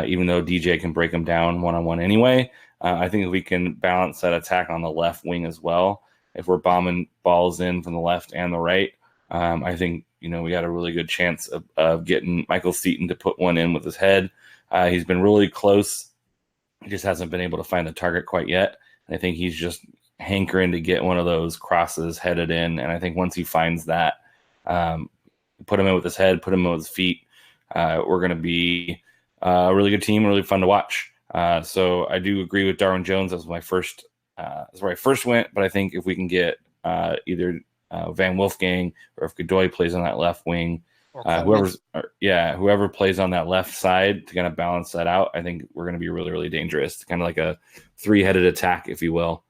even though DJ can break them down one-on-one anyway. I think if we can balance that attack on the left wing as well, if we're bombing balls in from the left and the right, I think we got a really good chance of getting Michael Seaton to put one in with his head. He's been really close. He just hasn't been able to find the target quite yet. And I think he's just hankering to get one of those crosses headed in. And I think once he finds that, put him in with his head, put him in with his feet, we're going to be a really good team, really fun to watch. So I do agree with Darwin Jones. That was my first. That's where I first went. But I think if we can get either Van Wolfgang or if Godoy plays on that left wing, whoever plays on that left side to kind of balance that out, I think we're going to be really, really dangerous. Kind of like a 3-headed attack, if you will.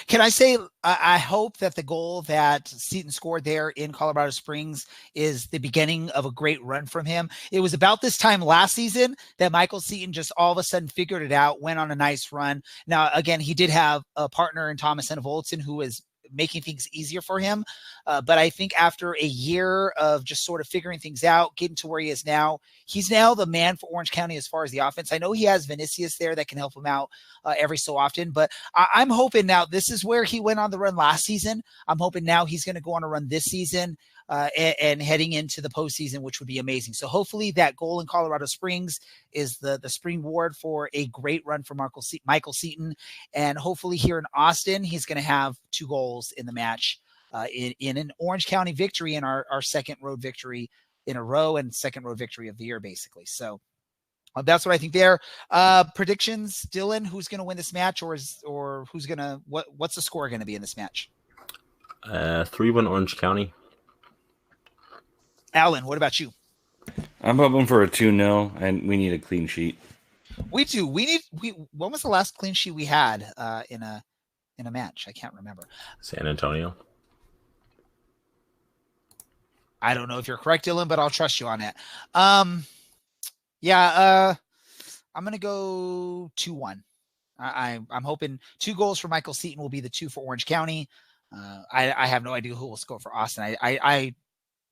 Can I say I hope that the goal that Seaton scored there in Colorado Springs is the beginning of a great run from him. It was about this time last season that Michael Seaton just all of a sudden figured it out, went on a nice run. Now, again, he did have a partner in Thomas Enevoldsen who was making things easier for him. But I think after a year of just sort of figuring things out, getting to where he is now, he's now the man for Orange County as far as the offense. I know he has Vinicius there that can help him out every so often, but I'm hoping now this is where he went on the run last season. I'm hoping now he's going to go on a run this season and heading into the postseason, which would be amazing. So hopefully that goal in Colorado Springs is the springboard for a great run for Michael Seaton. And hopefully here in Austin, he's going to have 2 goals in the match in an Orange County victory in our second road victory in a row and second road victory of the year, basically. So that's what I think there. Predictions, Dylan, who's going to win this match or who's going to, what's the score going to be in this match? 3-1 Orange County. Alan, what about you? I'm hoping for a 2-0, and we need a clean sheet. We do. When was the last clean sheet we had in a match? I can't remember. San Antonio. I don't know if you're correct, Dylan, but I'll trust you on it. I'm going to go 2-1. I'm hoping 2 goals for Michael Seaton will be the 2 for Orange County. I have no idea who will score for Austin.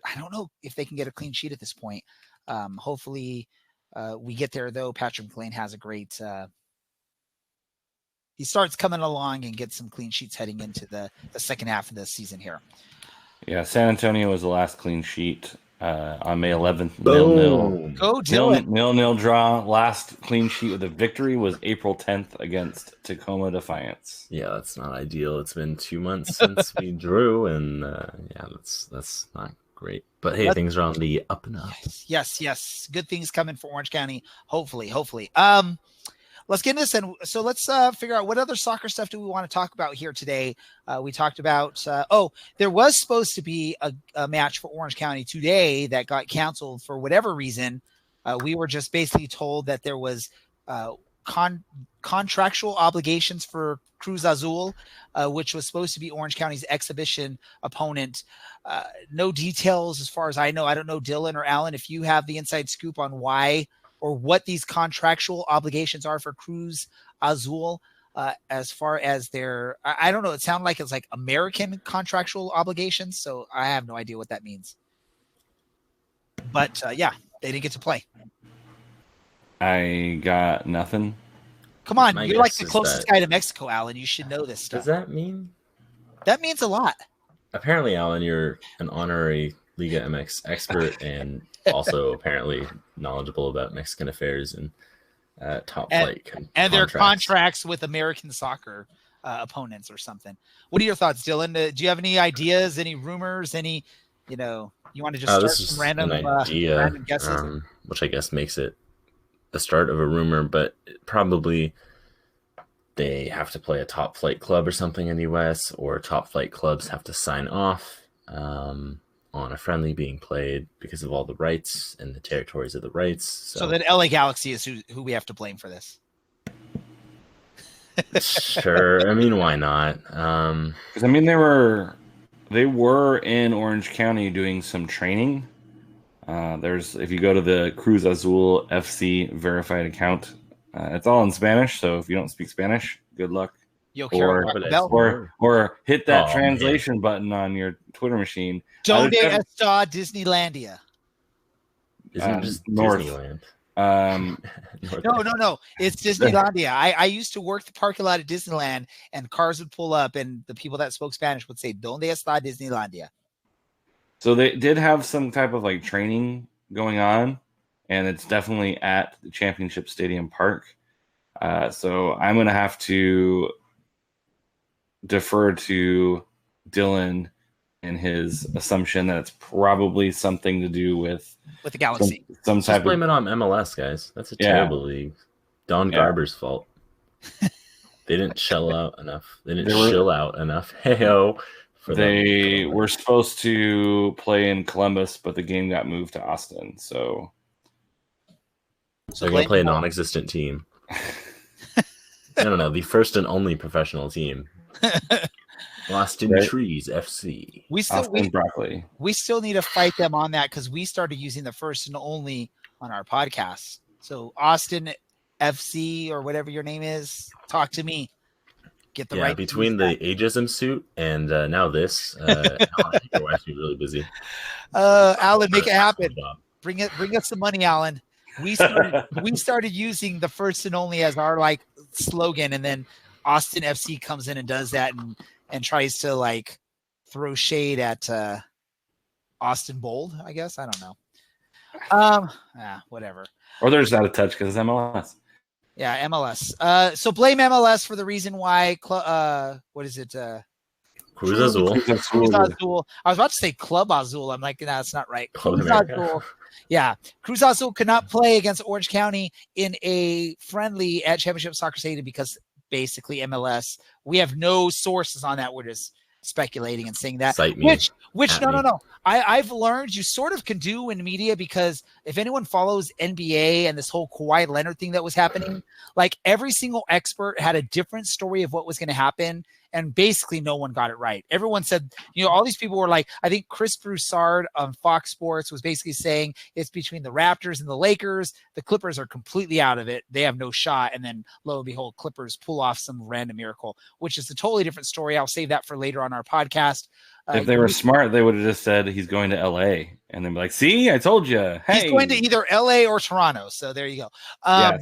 I don't know if they can get a clean sheet at this point. Hopefully we get there, though. Patrick McLean has a great he starts coming along and gets some clean sheets heading into the second half of the season here. Yeah, San Antonio was the last clean sheet on May 11th. 0-0. Go Dylan. 0-0 draw. Last clean sheet with a victory was April 10th against Tacoma Defiance. Yeah, that's not ideal. It's been 2 months since we drew, and that's not great. But hey, things are on the up and up. Yes. Good things coming for Orange County. Hopefully. Let's get into this. And so let's figure out what other soccer stuff do we want to talk about here today. We talked about, there was supposed to be a match for Orange County today that got canceled for whatever reason. We were just basically told that there was contractual obligations for Cruz Azul, which was supposed to be Orange County's exhibition opponent. No details as far as I know. I don't know, Dylan or Alan, if you have the inside scoop on why or what these contractual obligations are for Cruz Azul, as far as their, I don't know, it sounded like it's like American contractual obligations. So I have no idea what that means. But they didn't get to play. I got nothing. Come on, you're like the closest guy to Mexico, Alan. You should know this stuff. Does that mean? That means a lot. Apparently, Alan, you're an honorary Liga MX expert and also apparently knowledgeable about Mexican affairs and top flight and their contracts with American soccer opponents or something. What are your thoughts, Dylan? Do you have any ideas, any rumors, any, you want to just start some random guesses? Which I guess makes it the start of a rumor, but probably they have to play a top flight club or something in the US, or top flight clubs have to sign off on a friendly being played because of all the rights and the territories of the rights. So then LA Galaxy is who we have to blame for this. Sure. I mean, why not? Because I mean, they were in Orange County doing some training. If you go to the Cruz Azul FC verified account, it's all in Spanish. So if you don't speak Spanish, good luck. Or hit that translation button on your Twitter machine. Donde está Disneylandia? Isn't it just North. Disneyland? No. It's Disneylandia. I used to work the parking lot at Disneyland, and cars would pull up, and the people that spoke Spanish would say, "Donde está Disneylandia?" So they did have some type of like training going on, and it's definitely at the Championship Stadium Park. So I'm going to have to defer to Dylan and his assumption that it's probably something to do with the Galaxy. Some type Just blame it on MLS, guys. That's a terrible league. Don Garber's fault. They didn't shell out enough. They didn't chill out enough. Hey-ho. They were supposed to play in Columbus, but the game got moved to Austin. So they're going to play a non-existent team. I don't know. The first and only professional team. Austin Trees FC. We still need to fight them on that, because we started using the first and only on our podcast. So Austin FC, or whatever your name is, talk to me. Get the right. Between the ageism suit and now this, your wife's been really busy. Alan, make it happen. Bring us some money, Alan. We started using the first and only as our like slogan, and then Austin FC comes in and does that and tries to like throw shade at Austin Bold, I guess. I don't know. Whatever. Or they're just out of touch because it's MLS. Yeah, MLS. So blame MLS for the reason why. What is it? Cruz Azul. Cruz Azul. I was about to say Club Azul. I'm like, no, that's not right. Cruz Azul. Yeah, Cruz Azul could not play against Orange County in a friendly at Championship Soccer Stadium because basically MLS. We have no sources on that. We're just speculating and saying that. Which no. I've learned you sort of can do in media, because if anyone follows NBA and this whole Kawhi Leonard thing that was happening, like every single expert had a different story of what was going to happen. And basically no one got it right. Everyone said, all these people were like, I think Chris Broussard on Fox Sports was basically saying it's between the Raptors and the Lakers. The Clippers are completely out of it. They have no shot. And then lo and behold, Clippers pull off some random miracle, which is a totally different story. I'll save that for later on our podcast. If they were smart, they would have just said he's going to LA, and then be like, see, I told you. Hey. He's going to either LA or Toronto. So there you go.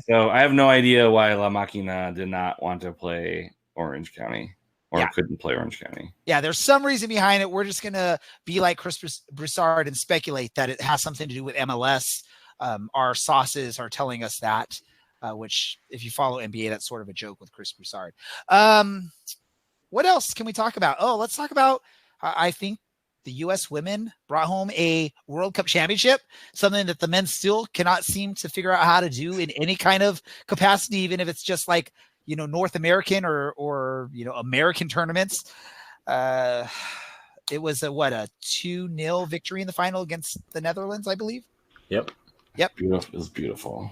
So I have no idea why La Machina did not want to play Orange County. Or couldn't play Orange County. Yeah, there's some reason behind it. We're just going to be like Chris Broussard and speculate that it has something to do with MLS. Our sources are telling us that, which if you follow NBA, that's sort of a joke with Chris Broussard. What else can we talk about? Oh, let's talk about, I think the U.S. women brought home a World Cup championship, something that the men still cannot seem to figure out how to do in any kind of capacity, even if it's just like, North American or American tournaments. It was a 2-0 victory in the final against the Netherlands, I believe. Yep. It was beautiful.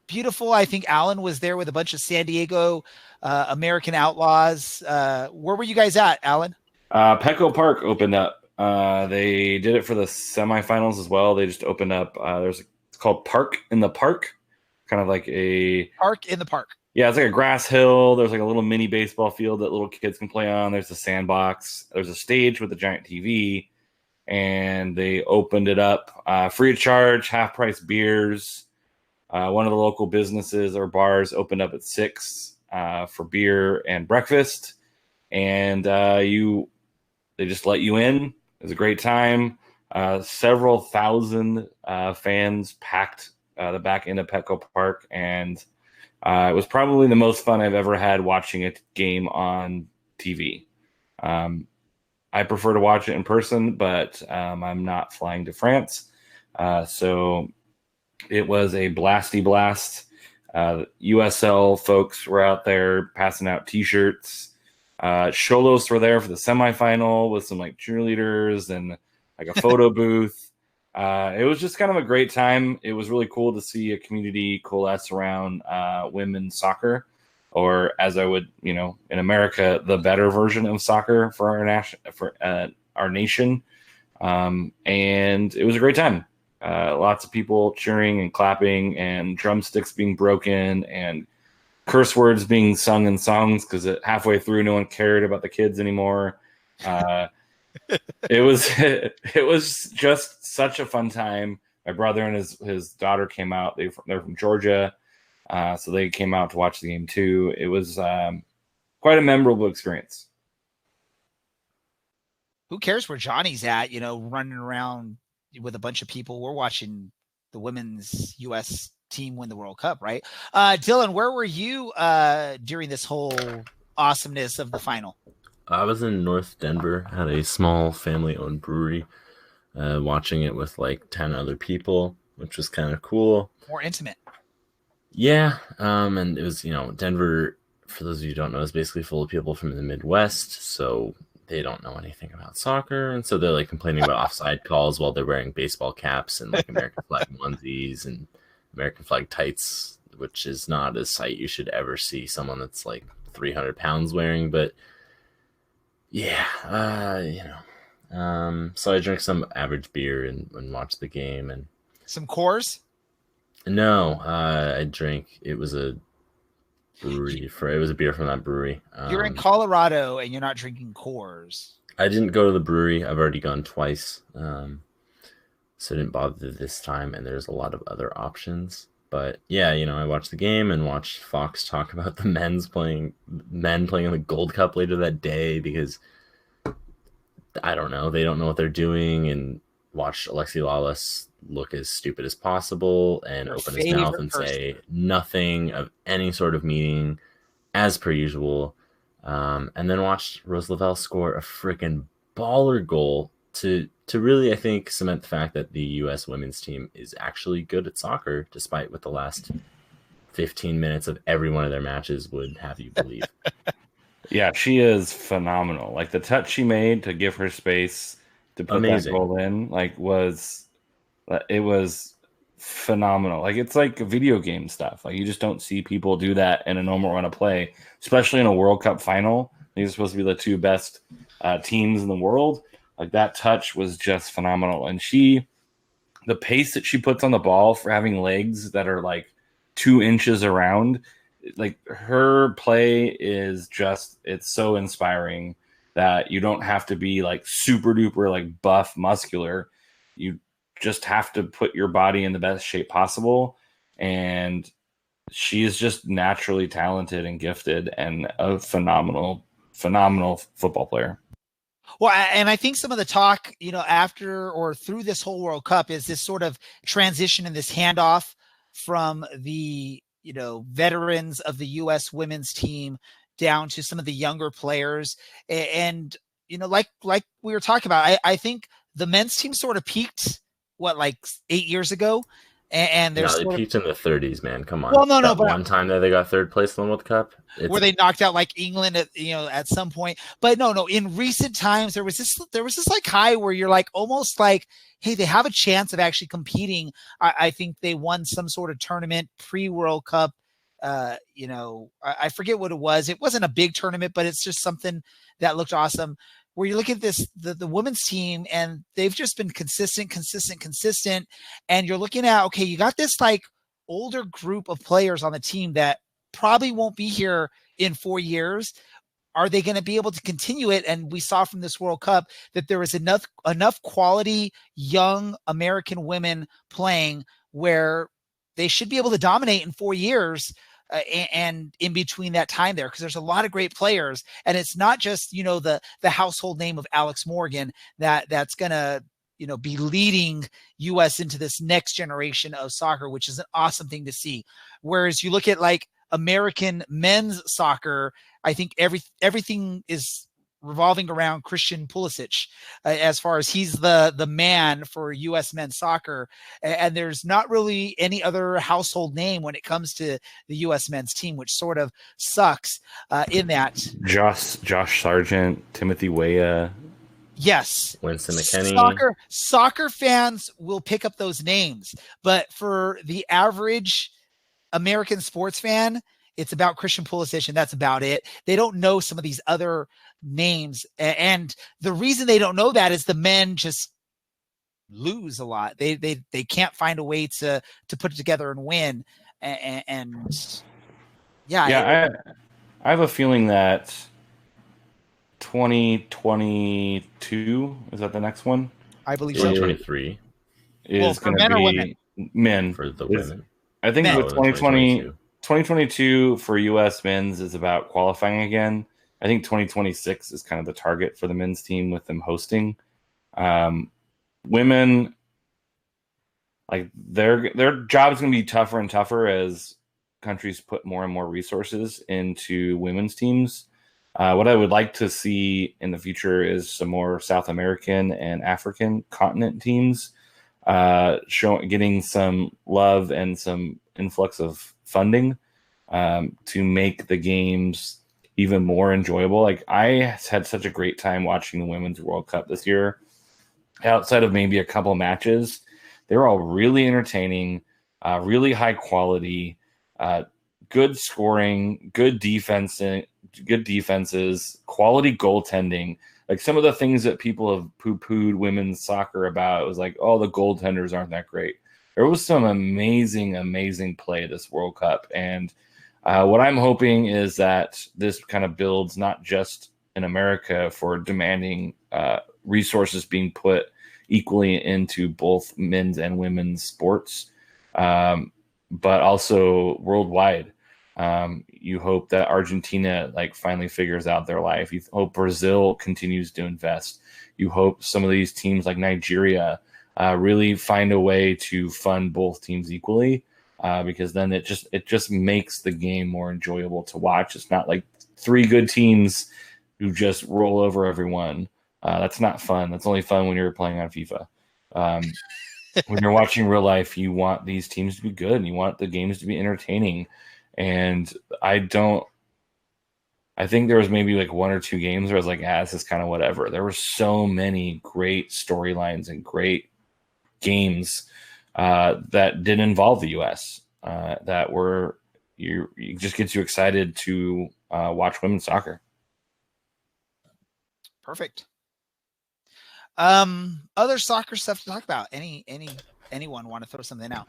Beautiful. I think Alan was there with a bunch of San Diego American Outlaws. Where were you guys at, Alan? Petco Park opened up. They did it for the semifinals as well. They just opened up. It's called Park in the Park, kind of like a Park in the Park. Yeah, it's like a grass hill. There's like a little mini baseball field that little kids can play on. There's a sandbox. There's a stage with a giant TV. And they opened it up free of charge, half-price beers. One of the local businesses or bars opened up at 6 for beer and breakfast. And they just let you in. It was a great time. Several thousand fans packed the back end of Petco Park. And it was probably the most fun I've ever had watching a game on TV. I prefer to watch it in person, but I'm not flying to France. So it was a blasty blast. USL folks were out there passing out T-shirts. Cholos were there for the semifinal with some like cheerleaders and like a photo booth. It was just kind of a great time. It was really cool to see a community coalesce around women's soccer, or as I would, in America, the better version of soccer for our nation. And it was a great time. Lots of people cheering and clapping, and drumsticks being broken, and curse words being sung in songs because halfway through no one cared about the kids anymore. It was just such a fun time. My brother and his daughter came out. They're from Georgia, so they came out to watch the game too. It was quite a memorable experience. Who cares where Johnny's at? Running around with a bunch of people. We're watching the women's U.S. team win the World Cup, right? Dylan, where were you during this whole awesomeness of the final? I was in North Denver at a small family-owned brewery, watching it with like 10 other people, which was kind of cool. More intimate. Yeah, and it was, Denver, for those of you who don't know, is basically full of people from the Midwest, so they don't know anything about soccer, and so they're like complaining about offside calls while they're wearing baseball caps and like American flag onesies and American flag tights, which is not a sight you should ever see someone that's like 300 pounds wearing. But yeah, so I drank some average beer and watched the game. And some Coors? No, it was a brewery it was a beer from that brewery. You're in Colorado and you're not drinking Coors. I didn't go to the brewery. I've already gone twice. So I didn't bother this time, and there's a lot of other options. But yeah, I watched the game and watched Fox talk about the men playing in the Gold Cup later that day because I don't know, they don't know what they're doing, and watched Alexi Lawless look as stupid as possible and open his mouth and say nothing of any sort of meaning as per usual. And then watched Rose Lavelle score a freaking baller goal to really, I think, cement the fact that the U.S. women's team is actually good at soccer, despite what the last 15 minutes of every one of their matches would have you believe. Yeah, she is phenomenal. Like the touch she made to give her space to put that goal in, it was phenomenal. Like it's like video game stuff. Like you just don't see people do that in a normal run of play, especially in a World Cup final. These are supposed to be the two best teams in the world. Like that touch was just phenomenal. And the pace that she puts on the ball for having legs that are like 2 inches around, like her play is just, it's so inspiring that you don't have to be like super duper like buff muscular. You just have to put your body in the best shape possible. And she is just naturally talented and gifted and a phenomenal football player. Well, and I think some of the talk, after or through this whole World Cup is this sort of transition and this handoff from the, veterans of the U.S. women's team down to some of the younger players. And, like we were talking about, I think the men's team sort of peaked, 8 years ago? And there's they peaked in the 30s, man. Come on. Well, no, but one time that they got third place in the World Cup, where they knocked out like England at some point. But no. In recent times, there was this like high where you're like almost like, hey, they have a chance of actually competing. I think they won some sort of tournament pre-World Cup. I forget what it was. It wasn't a big tournament, but it's just something that looked awesome. Where you look at the women's team, and they've just been consistent. And you're looking at, okay, you got this like older group of players on the team that probably won't be here in 4 years. Are they going to be able to continue it? And we saw from this World Cup that there was enough quality young American women playing where they should be able to dominate in 4 years. And in between that time there, because there's a lot of great players, and it's not just, the household name of Alex Morgan that's going to, be leading US into this next generation of soccer, which is an awesome thing to see. Whereas you look at like American men's soccer, I think everything is revolving around Christian Pulisic, as far as he's the man for U.S. men's soccer, and there's not really any other household name when it comes to the U.S. men's team, which sort of sucks in that. Josh Sargent, Timothy Weah. Yes, Winston McKennie. Soccer fans will pick up those names, but for the average American sports fan, it's about Christian Pulisic, and that's about it. They don't know some of these other names, and the reason they don't know that is the men just lose a lot. They can't find a way to put it together and win. And I have a feeling that 2022 is that the next one? I believe so. 2023 is going to be men for the women. I think men. with 2022 for U.S. men's is about qualifying again. I think 2026 is kind of the target for the men's team with them hosting. Women, like their job is going to be tougher and tougher as countries put more and more resources into women's teams. What I would like to see in the future is some more South American and African continent teams getting some love and some influx of funding to make the games even more enjoyable. Like, I had such a great time watching the Women's World Cup this year. Outside of maybe a couple matches, they were all really entertaining, really high quality, good scoring, good defenses, quality goaltending. Like, some of the things that people have poo-pooed women's soccer about, it was like, oh, the goaltenders aren't that great. There was some amazing play this World Cup. And what I'm hoping is that this kind of builds not just in America for demanding resources being put equally into both men's and women's sports, but also worldwide. You hope that Argentina finally figures out their life. You hope Brazil continues to invest. You hope some of these teams like Nigeria really find a way to fund both teams equally, because then it just makes the game more enjoyable to watch. It's not like three good teams who just roll over everyone. That's not fun. That's only fun when you're playing on FIFA. When you're watching real life, you want these teams to be good and you want the games to be entertaining. And I think there was maybe one or two games where I was like, this is kind of whatever. There were so many great storylines and great games that didn't involve the U.S. That were it just gets you excited to watch women's soccer. Perfect. Other soccer stuff to talk about. Anyone want to throw something out?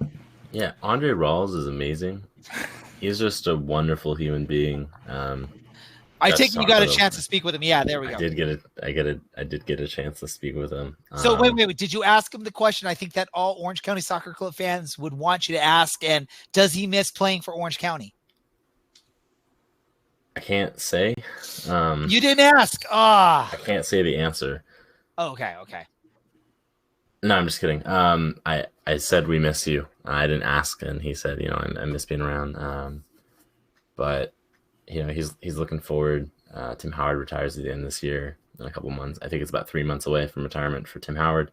Yeah, Andre Rawls is amazing. He's just a wonderful human being. I take you got a chance to speak with him. Yeah, there we go. I did get a chance to speak with him. So wait. Did you ask him the question I think that all Orange County Soccer Club fans would want you to ask? And does he miss playing for Orange County? I can't say. You didn't ask. I can't say the answer. Oh, okay. No, I'm just kidding. I said we miss you. I didn't ask, and he said, I miss being around. But he's looking forward. Tim Howard retires at the end of this year in a couple months. I think it's about 3 months away from retirement for Tim Howard.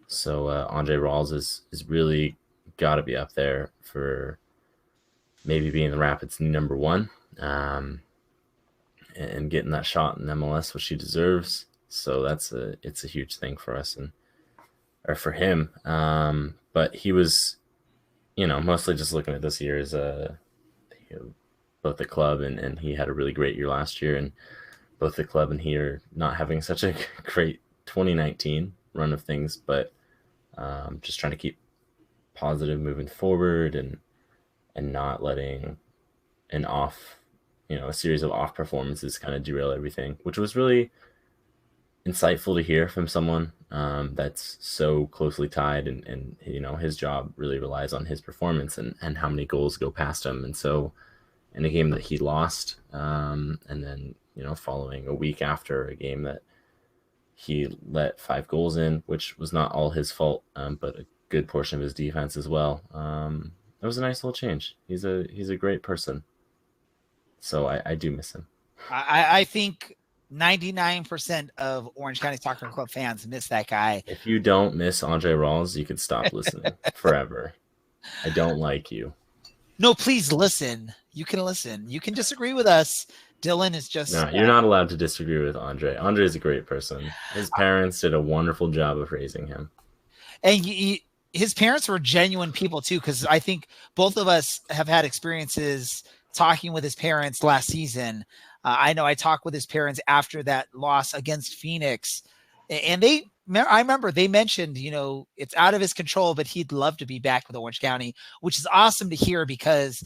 So Andre Rawls is really got to be up there for maybe being the Rapids number one, and getting that shot in MLS, which he deserves. So it's a huge thing for us or for him. But he was, mostly just looking at this year as both the club and he had a really great year last year, and both the club and he are not having such a great 2019 run of things, but just trying to keep positive moving forward and not letting a series of off performances kind of derail everything, which was really insightful to hear from someone that's so closely tied and his job really relies on his performance and how many goals go past him. And so in a game that he lost, and then following a week after a game that he let 5 goals in, which was not all his fault, but a good portion of his defense as well. It was a nice little change. He's a great person, so I do miss him. I think 99% of Orange County Soccer Club fans miss that guy. If you don't miss Andre Rawls, you could stop listening forever. I don't like you. No, please listen. You can listen. You can disagree with us. Dylan is just... No, you're not allowed to disagree with Andre. Andre is a great person. His parents did a wonderful job of raising him. And his parents were genuine people too, because I think both of us have had experiences talking with his parents last season. I know I talked with his parents after that loss against Phoenix, and I remember they mentioned, it's out of his control, but he'd love to be back with Orange County, which is awesome to hear, because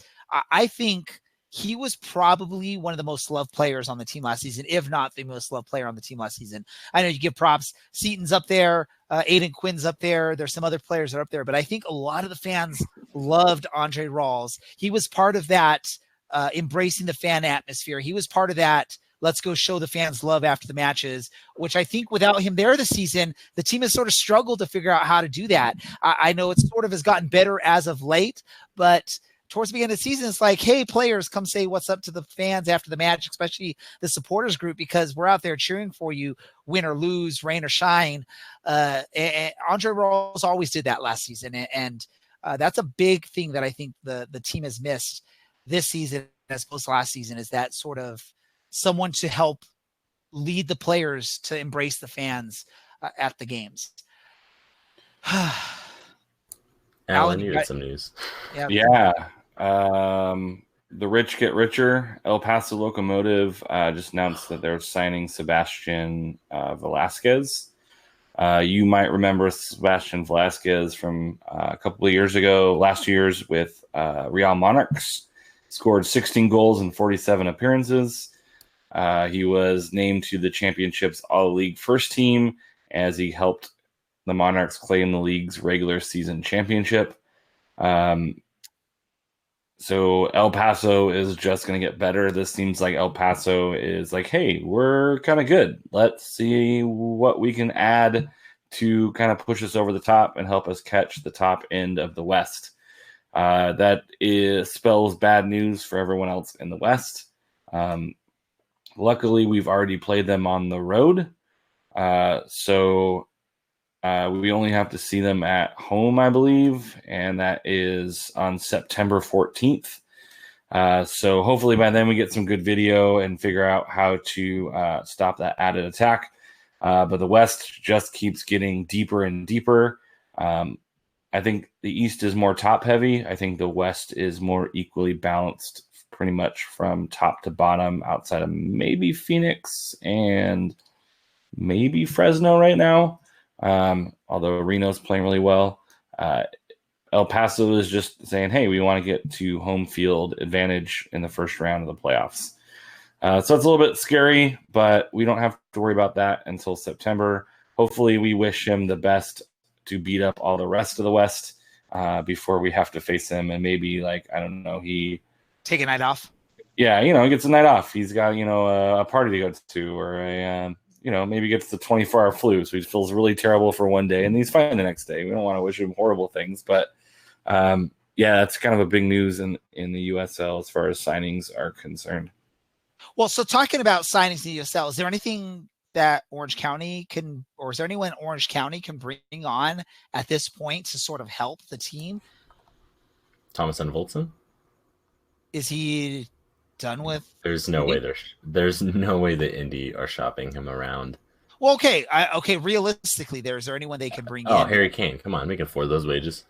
I think he was probably one of the most loved players on the team last season, if not the most loved player on the team last season. I know you give props. Seaton's up there. Aiden Quinn's up there. There's some other players that are up there, but I think a lot of the fans loved Andre Rawls. He was part of that embracing the fan atmosphere. He was part of that. Let's go show the fans love after the matches, which I think without him there this season, the team has sort of struggled to figure out how to do that. I know it sort of has gotten better as of late, but towards the beginning of the season, it's like, hey, players, come say what's up to the fans after the match, especially the supporters group, because we're out there cheering for you, win or lose, rain or shine. And Andre Rawls always did that last season. And that's a big thing that I think the team has missed this season as opposed to last season, is that sort of someone to help lead the players to embrace the fans at the games. Alan, you had some news. Yeah. The rich get richer. El Paso Locomotive just announced that they're signing Sebastian Velasquez. You might remember Sebastian Velasquez from a couple of years ago, last year's with Real Monarchs. Scored 16 goals in 47 appearances. He was named to the championship's all-league first team as he helped the Monarchs claim the league's regular season championship. So El Paso is just going to get better. This seems like El Paso is like, hey, we're kind of good. Let's see what we can add to kind of push us over the top and help us catch the top end of the West. That spells bad news for everyone else in the West. Luckily, we've already played them on the road. So we only have to see them at home, I believe, and that is on September 14th. So hopefully by then we get some good video and figure out how to stop that added attack. But the West just keeps getting deeper and deeper. I think the East is more top heavy. I think the West is more equally balanced pretty much from top to bottom, outside of maybe Phoenix and maybe Fresno right now. Although Reno's playing really well. El Paso is just saying, hey, we want to get to home field advantage in the first round of the playoffs. So it's a little bit scary, but we don't have to worry about that until September. Hopefully we wish him the best to beat up all the rest of the West before we have to face him. And maybe, he take a night off. Yeah, he gets a night off. He's got, a party to go to, or maybe gets the 24-hour flu. So he feels really terrible for one day and he's fine the next day. We don't want to wish him horrible things, but that's kind of a big news in the USL as far as signings are concerned. Well, so talking about signings in the USL, is there anything that Orange County can, or is there anyone Orange County can bring on at this point to sort of help the team? Thomas and Voltson? Is he done with? There's no way there's no way that Indy are shopping him around. Well, okay. Realistically, is there anyone they can bring in? Oh, Harry Kane. Come on, we can afford those wages.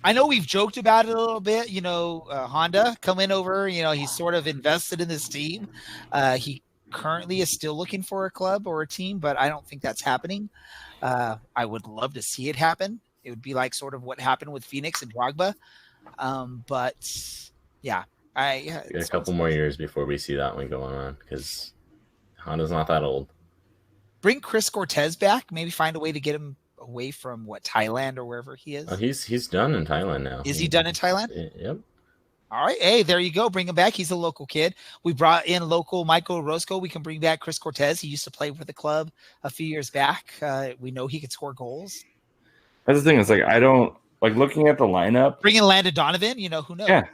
I know we've joked about it a little bit, Honda coming over, he's sort of invested in this team. He currently is still looking for a club or a team, but I don't think that's happening. I would love to see it happen. It would be like sort of what happened with Phoenix and Drogba. But yeah, get a couple more years before we see that one going on, because Honda's not that old. Bring Chris Cortez back, maybe find a way to get him away from Thailand or wherever he is. Oh, he's done in Thailand now. Is he done in Thailand? Yep. All right. Hey, there you go. Bring him back. He's a local kid. We brought in local Michael Roscoe. We can bring back Chris Cortez. He used to play for the club a few years back. We know he could score goals. That's the thing. It's I don't looking at the lineup. Bring in Landon Donovan. Who knows? Yeah.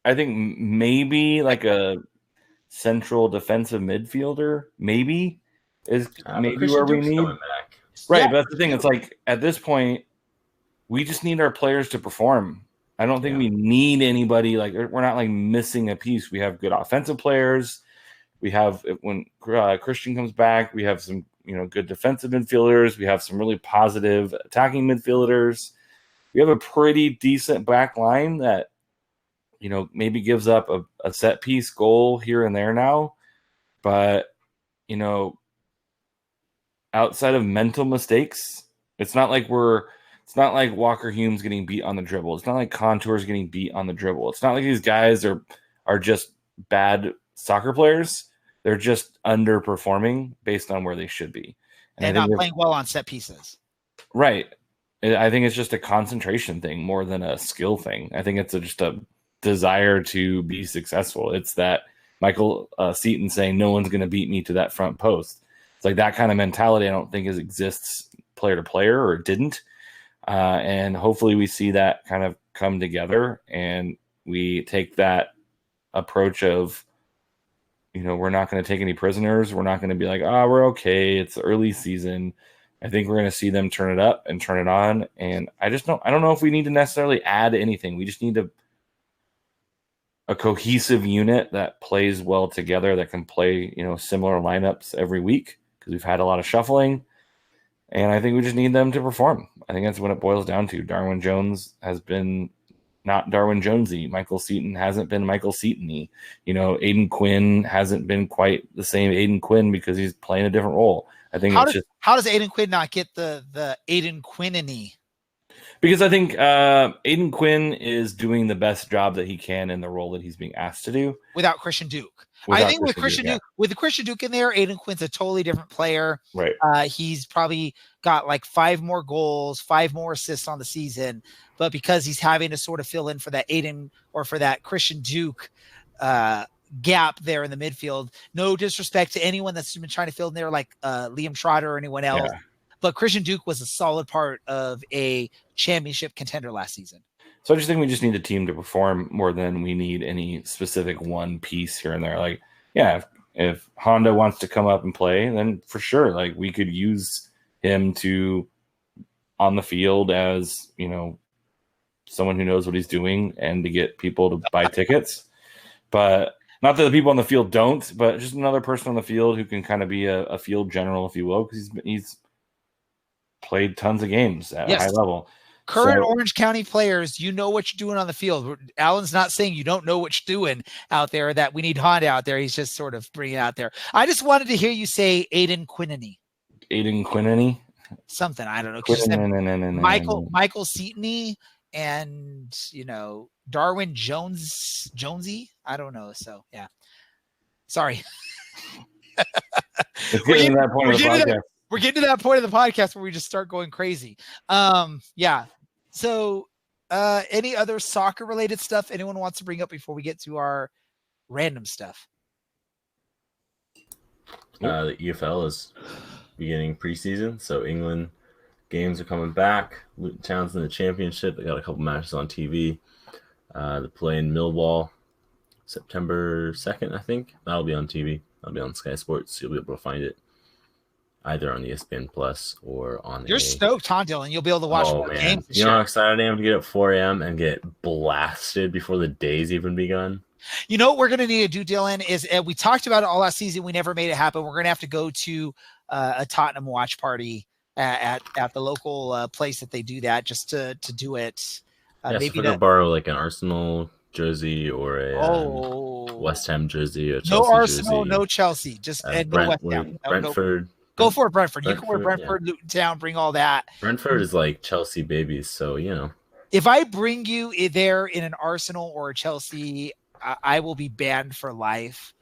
I think maybe like a central defensive midfielder, maybe is maybe Christian where we Duke's need. coming back. Right, Yeah, but that's the thing. It's like at this point, we just need our players to perform. I don't think we need anybody. Like we're not like missing a piece. We have good offensive players. We have when Christian comes back, we have some good defensive midfielders. We have some really positive attacking midfielders. We have a pretty decent back line that maybe gives up a set piece goal here and there now, but outside of mental mistakes, it's not like Walker Hume's getting beat on the dribble. It's not like Contour's getting beat on the dribble. It's not like these guys are just bad soccer players. They're just underperforming based on where they should be. And not playing well on set pieces. Right. I think it's just a concentration thing more than a skill thing. I think it's just a desire to be successful. It's that Michael Seaton saying no one's going to beat me to that front post. It's like that kind of mentality I don't think exists player to player, or didn't. And hopefully we see that kind of come together and we take that approach of, we're not going to take any prisoners. We're not going to be like, we're okay. It's early season. I think we're going to see them turn it up and turn it on. And I don't know if we need to necessarily add anything. We just need a cohesive unit that plays well together, that can play, similar lineups every week, because we've had a lot of shuffling. And I think we just need them to perform. I think that's what it boils down to. Darwin Jones has been not Darwin Jonesy. Michael Seaton hasn't been Michael Seaton-y. Aiden Quinn hasn't been quite the same Aiden Quinn because he's playing a different role. I think how does Aiden Quinn not get the Aiden Quinn-y? Because I think Aiden Quinn is doing the best job that he can in the role that he's being asked to do. Without Christian Duke. I think with Christian Duke in there, Aiden Quinn's a totally different player. Right. He's probably got like 5 more goals, 5 more assists on the season. But because he's having to sort of fill in for that Aiden or for that Christian Duke gap there in the midfield, no disrespect to anyone that's been trying to fill in there like Liam Trotter or anyone else. Yeah. But Christian Duke was a solid part of a championship contender last season. So I just think we just need a team to perform more than we need any specific one piece here and there. Like, yeah, if Honda wants to come up and play, then for sure, like we could use him to on the field as, someone who knows what he's doing and to get people to buy tickets. But not that the people on the field don't, but just another person on the field who can kind of be a field general, if you will, because he's played tons of games at a high level. Current Orange County players, you know what you're doing on the field. Alan's not saying you don't know what you're doing out there, that we need Honda out there. He's just sort of bringing it out there. I just wanted to hear you say Aiden Quinn-y. Aiden Quinn-y? Something, I don't know. Michael Seaton-y and, Darwin Jonesy. I don't know. So, yeah. Sorry. We're getting to that point of the podcast where we just start going crazy. Yeah. So any other soccer related stuff anyone wants to bring up before we get to our random stuff? The EFL is beginning preseason, so England games are coming back. Luton Town's in the championship. They got a couple matches on TV. They play in Millwall September 2nd, I think. That'll be on TV. That'll be on Sky Sports. You'll be able to find it either on ESPN Plus or on. You're stoked, huh, Dylan? You'll be able to watch more games. You know how excited I am to get up at 4 a.m. and get blasted before the day's even begun? You know what we're going to need to do, Dylan, is we talked about it all last season. We never made it happen. We're going to have to go to a Tottenham watch party at the local place that they do that, just to do it. Maybe we're going to borrow like an Arsenal jersey or a West Ham jersey. Or Chelsea no Arsenal, jersey. No Chelsea. Just no West Ham. Brentford. Go for it, Brentford. You can wear Brentford, Luton Town, bring all that. Brentford is like Chelsea babies, so If I bring you there in an Arsenal or a Chelsea, I will be banned for life.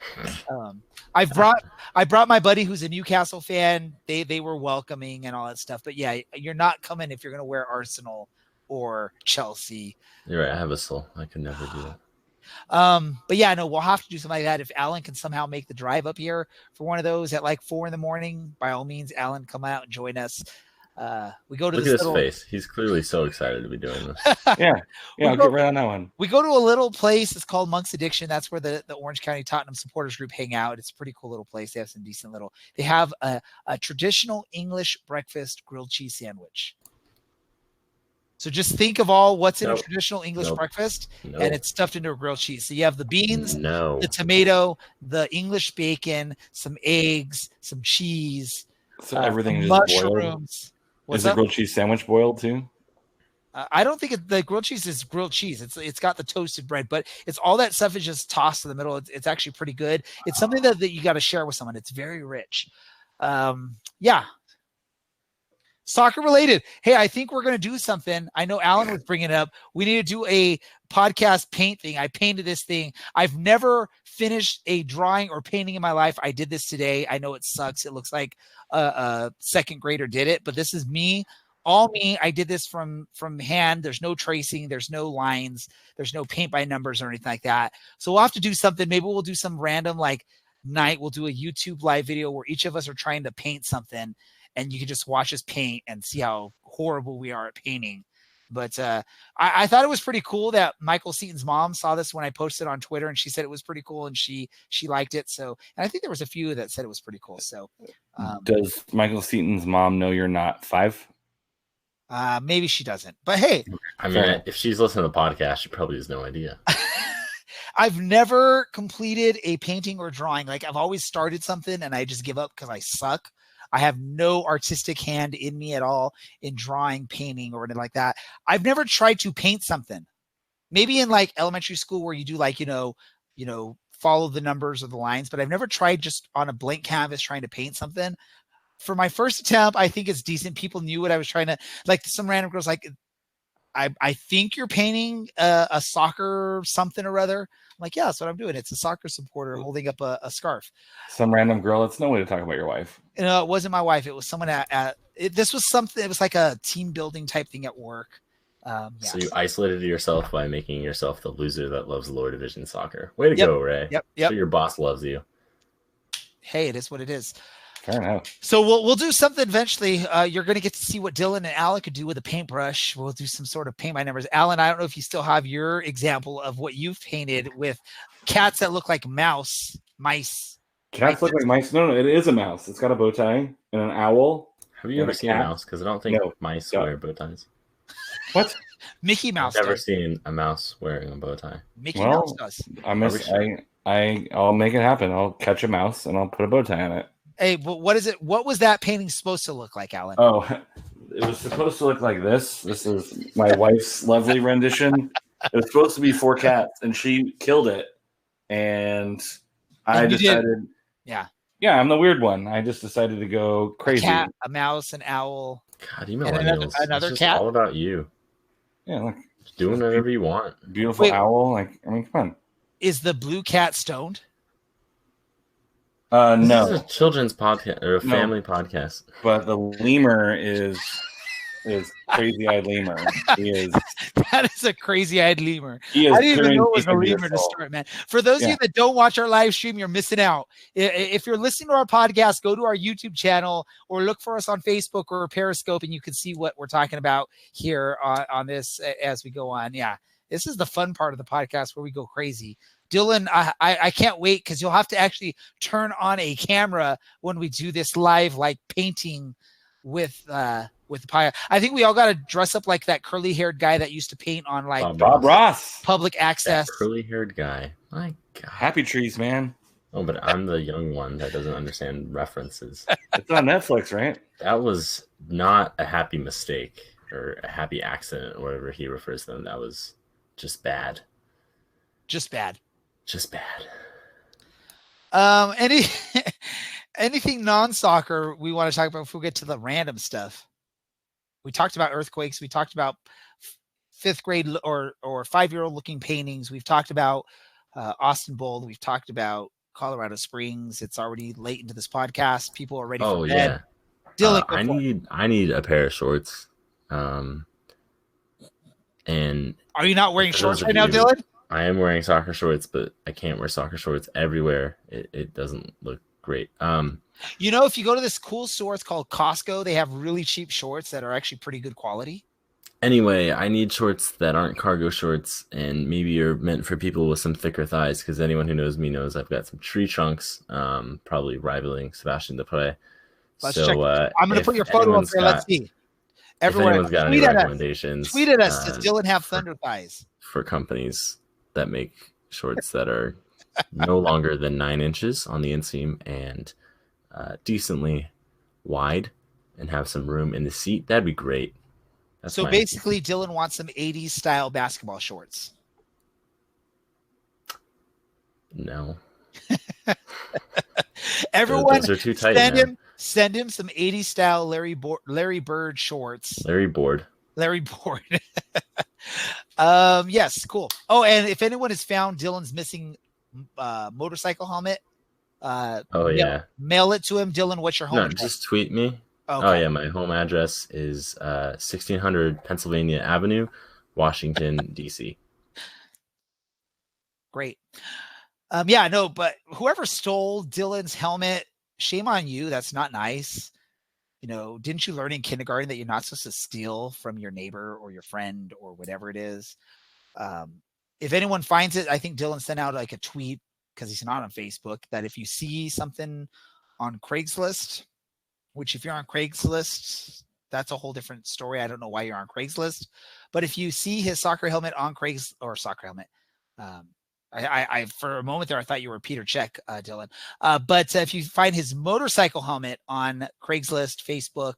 I brought my buddy who's a Newcastle fan. They were welcoming and all that stuff. But yeah, you're not coming if you're going to wear Arsenal or Chelsea. You're right. I have a soul. I could never do that. But yeah, no, we'll have to do something like that. If Alan can somehow make the drive up here for one of those at like 4 a.m, by all means, Alan, come out and join us. We go to Look this at his little, face. He's clearly so excited to be doing this. Yeah, I'll get right on that one. We go to a little place. It's called Monk's Addiction. That's where the Orange County Tottenham supporters group hang out. It's a pretty cool little place. They have some decent little. They have a traditional English breakfast grilled cheese sandwich. So just think of all what's in a traditional English breakfast, and it's stuffed into a grilled cheese. So you have the beans, the tomato, the English bacon, some eggs, some cheese, so everything is mushrooms. Boiled. Is the grilled cheese sandwich boiled too? I don't think the grilled cheese is grilled cheese. It's got the toasted bread, but it's all that stuff is just tossed in the middle. It's actually pretty good. It's something that you got to share with someone. It's very rich. Yeah. Soccer related. Hey, I think we're going to do something. I know Alan was bringing it up. We need to do a podcast paint thing. I painted this thing. I've never finished a drawing or painting in my life. I did this today. I know it sucks. It looks like a second grader did it, but this is me. All me. I did this from hand. There's no tracing. There's no lines. There's no paint by numbers or anything like that. So we'll have to do something. Maybe we'll do some random night. We'll do a YouTube live video where each of us are trying to paint something. And you can just watch us paint and see how horrible we are at painting. But I thought it was pretty cool that Michael Seaton's mom saw this when I posted on Twitter, and she said it was pretty cool, and she liked it. So, and I think there was a few that said it was pretty cool. So, does Michael Seaton's mom know you're not 5? Maybe she doesn't. But hey, I mean, if she's listening to the podcast, she probably has no idea. I've never completed a painting or drawing. I've always started something and I just give up because I suck. I have no artistic hand in me at all in drawing, painting, or anything like that. I've never tried to paint something. Maybe in elementary school where you do follow the numbers or the lines, but I've never tried just on a blank canvas trying to paint something. For my first attempt, I think it's decent. People knew what I was trying to, some random girls I think you're painting a soccer something or other. I'm like, yeah, that's what I'm doing. It's a soccer supporter holding up a scarf. Some random girl. It's no way to talk about your wife. It wasn't my wife. It was someone this was something. It was like a team building type thing at work. Yeah. So you isolated yourself by making yourself the loser that loves lower division soccer. Way to go, Ray. Yep. So your boss loves you. Hey, it is what it is. Fair enough. So we'll do something eventually. You're going to get to see what Dylan and Alan could do with a paintbrush. We'll do some sort of paint by numbers. Alan, I don't know if you still have your example of what you've painted with cats that look like mice. Cats look like mice? No, it is a mouse. It's got a bow tie and an owl. Have you ever seen a mouse? Because I don't think mice wear bow ties. What? Mickey Mouse. I've never seen a mouse wearing a bow tie. Mickey Mouse does. I'll make it happen. I'll catch a mouse and I'll put a bow tie on it. Hey, but what is it? What was that painting supposed to look like, Alan? Oh, it was supposed to look like this. This is my wife's lovely rendition. It was supposed to be 4 cats, and she killed it. And I decided, yeah, I'm the weird one. I just decided to go crazy. A cat, a mouse, an owl. God, you millennials. Another it's cat. All about you. Yeah, look, just doing whatever you want. Beautiful owl. Come on. Is the blue cat stoned? No. This is a children's podcast or a family podcast. But the lemur is crazy-eyed lemur. He is. That is a crazy-eyed lemur. He is. I didn't even know it was a lemur to start, man. For those of you that don't watch our live stream, you're missing out. If you're listening to our podcast, go to our YouTube channel or look for us on Facebook or Periscope, and you can see what we're talking about here on this as we go on. Yeah, this is the fun part of the podcast where we go crazy. Dylan, I can't wait because you'll have to actually turn on a camera when we do this live, painting with the pie. I think we all got to dress up like that curly-haired guy that used to paint on Bob Ross, public access. Curly-haired guy. My God. Happy Trees, man. Oh, but I'm the young one that doesn't understand references. It's on Netflix, right? That was not a happy mistake or a happy accident or whatever he refers to them. That was just bad. Just bad. Just bad. Anything non-soccer we want to talk about before we get to the random stuff? We talked about earthquakes. We talked about 5th grade or 5-year-old looking paintings. We've talked about Austin Bold. We've talked about Colorado Springs. It's already late into this podcast. People are ready for bed. Dylan, I need a pair of shorts. And are you not wearing shorts right now, Dylan? I am wearing soccer shorts, but I can't wear soccer shorts everywhere. It doesn't look great. If you go to this cool store, it's called Costco. They have really cheap shorts that are actually pretty good quality. Anyway, I need shorts that aren't cargo shorts, and maybe are meant for people with some thicker thighs, because anyone who knows me knows I've got some tree trunks, probably rivaling Sebastian Dupre. Let's check. I'm going to put your photo up there. Let's see. Everyone, if anyone's got any recommendations, tweet at us. Does Dylan have thunder thighs? For companies that make shorts that are no longer than 9 inches on the inseam and decently wide and have some room in the seat, that'd be great. So basically, Dylan wants some 80s style basketball shorts. No. Everyone, those are too tight, send him some 80s style Larry Bird shorts. Larry Board. Yes, cool. Oh, and if anyone has found Dylan's missing motorcycle helmet, mail it to him. Dylan, what's your home address? Just tweet me. Okay. Oh yeah, my home address is 1600 Pennsylvania Avenue, Washington, DC. Great. But whoever stole Dylan's helmet, shame on you. That's not nice. Didn't you learn in kindergarten that you're not supposed to steal from your neighbor or your friend or whatever it is? If anyone finds it, I think Dylan sent out like a tweet, because he's not on Facebook, that if you see something on Craigslist, which if you're on Craigslist, that's a whole different story. I don't know why you're on Craigslist, but if you see his soccer helmet on Craigslist, or soccer helmet, I for a moment there, I thought you were Peter Cech, Dylan. But if you find his motorcycle helmet on Craigslist, Facebook,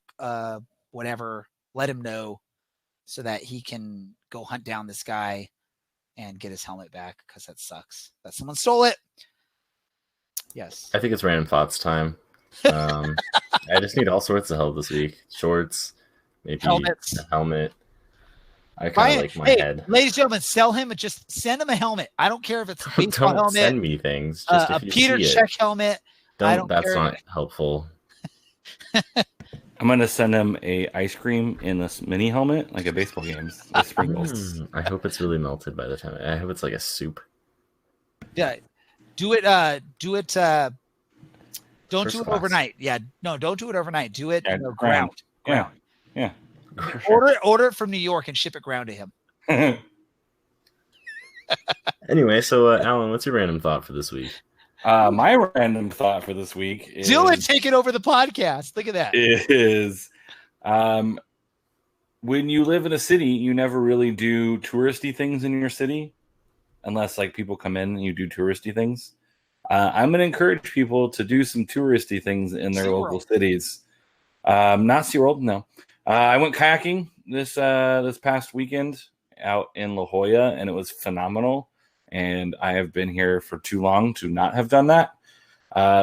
whatever, let him know so that he can go hunt down this guy and get his helmet back, because that sucks that someone stole it. Yes. I think it's random thoughts time. I just need all sorts of help this week. Shorts, maybe helmets, a helmet. I kind of like my head. Ladies and gentlemen, sell him. Just send him a helmet. I don't care if it's a baseball don't helmet. Send me things. Just a Peter Cech helmet. That's not helpful. I'm gonna send him a ice cream in this mini helmet, like a baseball game with sprinkles. I hope it's really melted by the time. I hope it's like a soup. Yeah, do it. Don't do it overnight. Yeah, no, don't do it overnight. Do it ground. Yeah. Order it from New York and ship it ground to him. Anyway, so Alan, what's your random thought for this week? My random thought for this week is Dylan taking over the podcast. Look at that. Is when you live in a city, you never really do touristy things in your city, unless like people come in and you do touristy things. I'm going to encourage people to do some touristy things in their local cities. Not SeaWorld, no. I went kayaking this past weekend out in La Jolla, and it was phenomenal. And I have been here for too long to not have done that.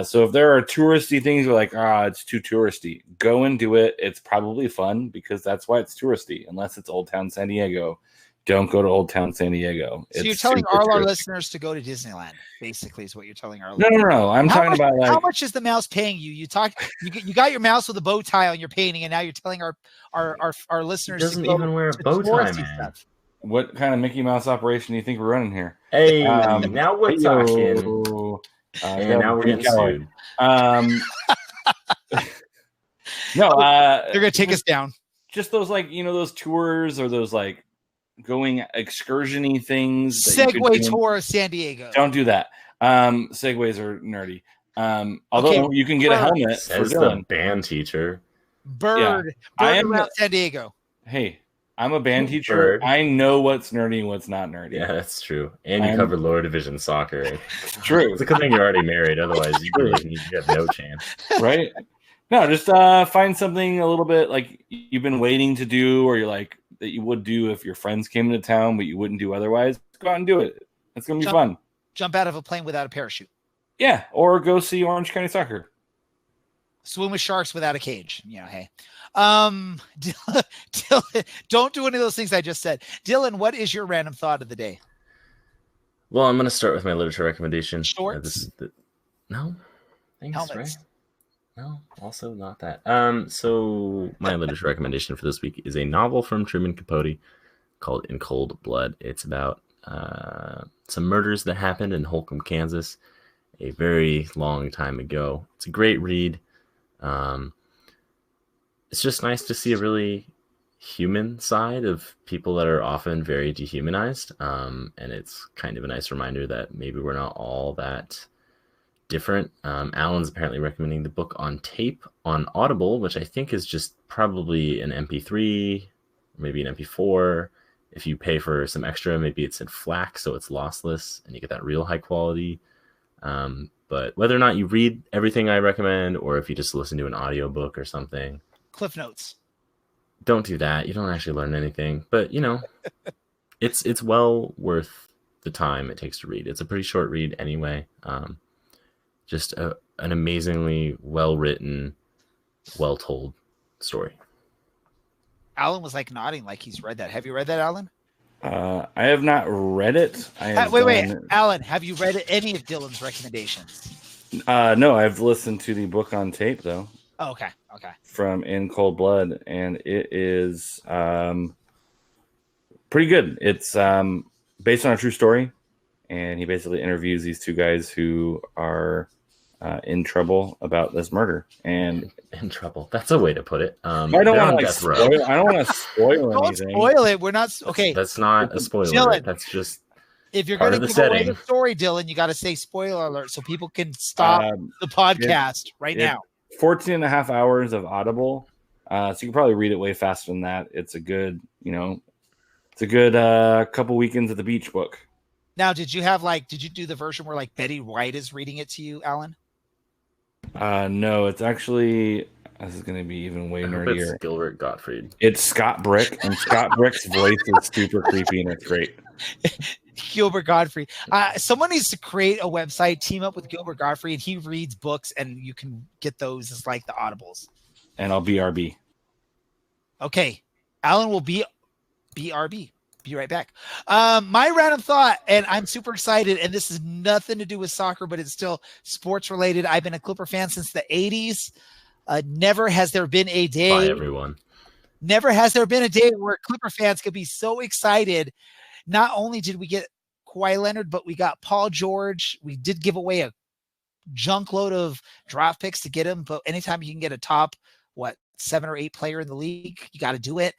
So if there are touristy things you're like, it's too touristy, go and do it. It's probably fun, because that's why it's touristy, unless it's Old Town San Diego. Don't go to Old Town San Diego. So you're telling all our listeners to go to Disneyland, basically, is what you're telling our listeners. No. I'm talking about like, how much is the mouse paying you? You got your mouse with a bow tie on your painting, and now you're telling our listeners doesn't even wear a bow tie, man. Stuff. What kind of Mickey Mouse operation do you think we're running here? Hey, now we're talking. And now we're getting sued. They're gonna take us down. Just those those tours, or those like going excursion-y things. Segway tour of San Diego. Don't do that. Segways are nerdy. Although you can get a helmet for Dylan. The band teacher. Bird around San Diego. Hey, I'm a band teacher. I know what's nerdy and what's not nerdy. Yeah, that's true. And you cover lower division soccer. True. It's a good thing you're already married. Otherwise, you have no chance. Right? No, just find something a little bit like you've been waiting to do, or you're like that you would do if your friends came into town, but you wouldn't do otherwise. Go out and do it. It's going to be fun. Jump out of a plane without a parachute. Yeah, or go see Orange County Soccer. Swim with sharks without a cage. Hey. Dylan, don't do any of those things I just said. Dylan, what is your random thought of the day? Well, I'm going to start with my literature recommendation. Shorts? No. Thanks, helmets. Right? No, also not that. So my literature recommendation for this week is a novel from Truman Capote called In Cold Blood. It's about some murders that happened in Holcomb, Kansas, a very long time ago. It's a great read. It's just nice to see a really human side of people that are often very dehumanized. And it's kind of a nice reminder that maybe we're not all that different. Alan's apparently recommending the book on tape on Audible, which I think is just probably an MP3, maybe an MP4. If you pay for some extra, maybe it's in FLAC, so it's lossless, and you get that real high quality. But whether or not you read everything I recommend, or if you just listen to an audiobook or something, Cliff Notes. don't do that. You don't actually learn anything. But, it's well worth the time it takes to read. It's a pretty short read anyway. Just an amazingly well-written, well-told story. Alan was like nodding like he's read that. Have you read that, Alan? I have not read it. Wait, Alan, have you read any of Dylan's recommendations? No, I've listened to the book on tape though. Oh, okay. From In Cold Blood, and it is pretty good. It's based on a true story, and he basically interviews these two guys who are in trouble about this murder. And in trouble. That's a way to put it. I don't want to spoil. I don't want to spoil Don't anything. spoil it. We're not okay. That's not a spoiler. Dylan, that's just if you're part going to of the give away setting. the story, Dylan, you got to say spoiler alert so people can stop the podcast right now. 14 and a half hours of Audible. So you can probably read it way faster than that. It's a good, it's a good couple weekends at the beach book. Now, did you do the version where like Betty White is reading it to you, Alan? No, it's actually, this is going to be even way nerdier. It's Gilbert Gottfried. It's Scott Brick, and Scott Brick's voice is super creepy, and it's great. Gilbert Gottfried. Someone needs to create a website, team up with Gilbert Gottfried, and he reads books, and you can get those as like the audibles. And I'll BRB. Okay. Alan will be BRB. Be right back. My random thought, and I'm super excited, and this has nothing to do with soccer, but it's still sports related. I've been a Clipper fan since the 80s. Never has there been a day. Bye, everyone. Never has there been a day where Clipper fans could be so excited. Not only did we get Kawhi Leonard, but we got Paul George. We did give away a junk load of draft picks to get him, but anytime you can get a top, 7 or 8 player in the league, you got to do it.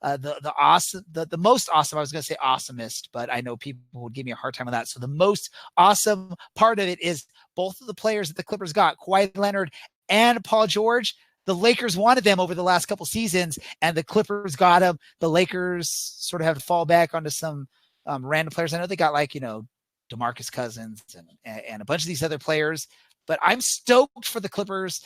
The most awesome, I was going to say awesomest, but I know people would give me a hard time on that. So the most awesome part of it is both of the players that the Clippers got, Kawhi Leonard and Paul George. The Lakers wanted them over the last couple seasons, and the Clippers got them. The Lakers sort of have to fall back onto some random players. I know they got DeMarcus Cousins and a bunch of these other players, but I'm stoked for the Clippers.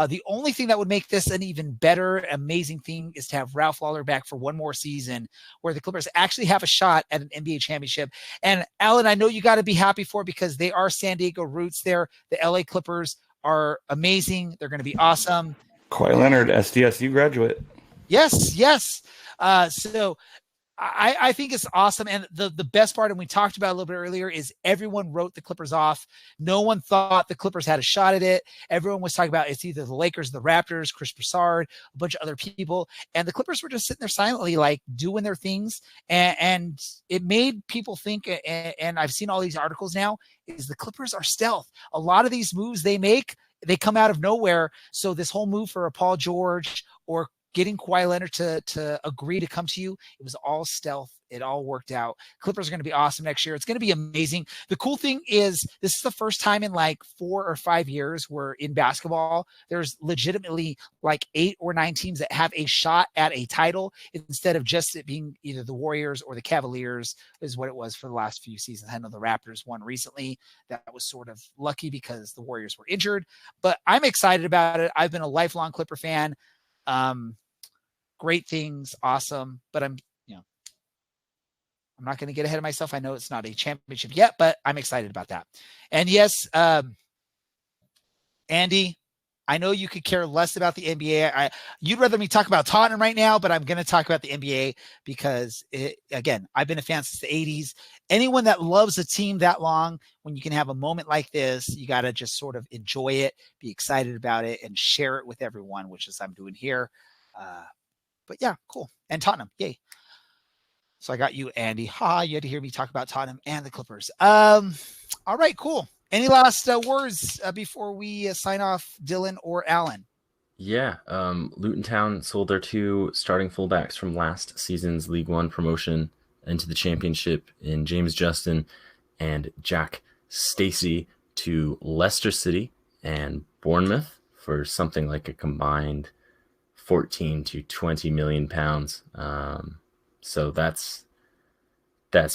The only thing that would make this an even better, amazing thing is to have Ralph Lawler back for one more season where the Clippers actually have a shot at an NBA championship. And Alan, I know you got to be happy for it because they are San Diego roots there. The LA Clippers are amazing. They're going to be awesome. Kawhi Leonard, SDSU graduate. Yes. So I think it's awesome. And the best part, and we talked about it a little bit earlier, is everyone wrote the Clippers off. No one thought the Clippers had a shot at it. Everyone was talking about it's either the Lakers, the Raptors, Chris Broussard, a bunch of other people. And the Clippers were just sitting there silently, doing their things. And it made people think, and I've seen all these articles now, is the Clippers are stealth. A lot of these moves they make, they come out of nowhere. So this whole move for a Paul George or getting Kawhi Leonard to agree to come to you, it was all stealth. It all worked out. Clippers are going to be awesome next year. It's going to be amazing. The cool thing is this is the first time in 4 or 5 years where in basketball, there's legitimately 8 or 9 teams that have a shot at a title instead of just it being either the Warriors or the Cavaliers is what it was for the last few seasons. I know the Raptors won recently. That was sort of lucky because the Warriors were injured, but I'm excited about it. I've been a lifelong Clipper fan. Great things, awesome, but I'm not going to get ahead of myself. I know it's not a championship yet, but I'm excited about that. And yes, Andy, I know you could care less about the NBA. You'd rather me talk about Tottenham right now, but I'm going to talk about the NBA because again, I've been a fan since the 80s. Anyone that loves a team that long, when you can have a moment like this, you got to just sort of enjoy it, be excited about it, and share it with everyone, which is I'm doing here. But yeah, cool. And Tottenham, yay. So I got you, Andy. You had to hear me talk about Tottenham and the Clippers. All right, cool. Any last words before we sign off, Dylan or Alan? Yeah, Luton Town sold their 2 starting fullbacks from last season's League One promotion into the championship in James Justin and Jack Stacey to Leicester City and Bournemouth for something like a combined 14 to 20 million pounds. So that's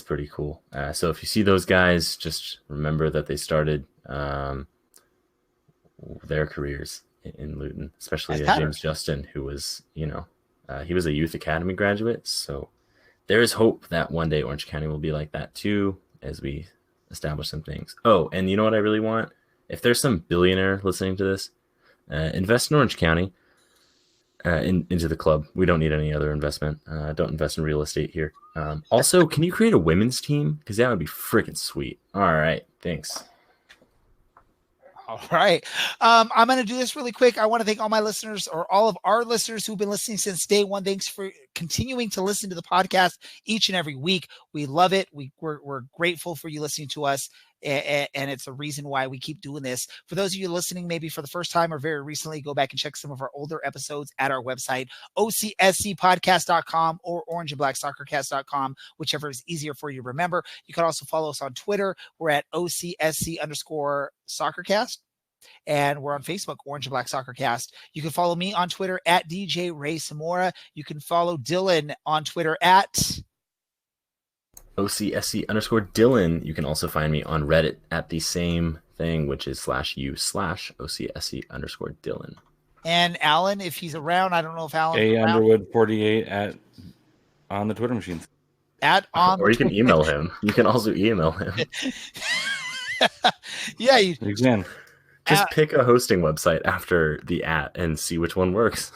pretty cool. So if you see those guys, just remember that they started their careers in Luton, especially James Justin, who was, he was a youth academy graduate. So there is hope that one day Orange County will be like that too, as we establish some things. Oh, and you know what I really want? If there's some billionaire listening to this, invest in Orange County, into the club. We don't need any other investment. Don't invest in real estate here. Also, can you create a women's team? Because that would be freaking sweet. All right, thanks. All right. I'm going to do this really quick. I want to thank all my listeners, or all of our listeners who've been listening since day one. Thanks for continuing to listen to the podcast each and every week. We love it. We're grateful for you listening to us. And it's the reason why we keep doing this. For those of you listening, maybe for the first time or very recently, go back and check some of our older episodes at our website, ocscpodcast.com or orangeandblacksoccercast.com, whichever is easier for you to remember. You can also follow us on Twitter. We're at OCSC_SoccerCast. And we're on Facebook, Orange and Black SoccerCast. You can follow me on Twitter at DJ Ray Samora. You can follow Dylan on Twitter at OCSC_Dylan. You can also find me on Reddit at the same thing, which is /u/OCSC_Dylan. And Alan, if he's around, I don't know if Alan Underwood 48 on the Twitter machines. Or you can email him. You can also email him. Yeah, you can. Just pick a hosting website after the @ and see which one works.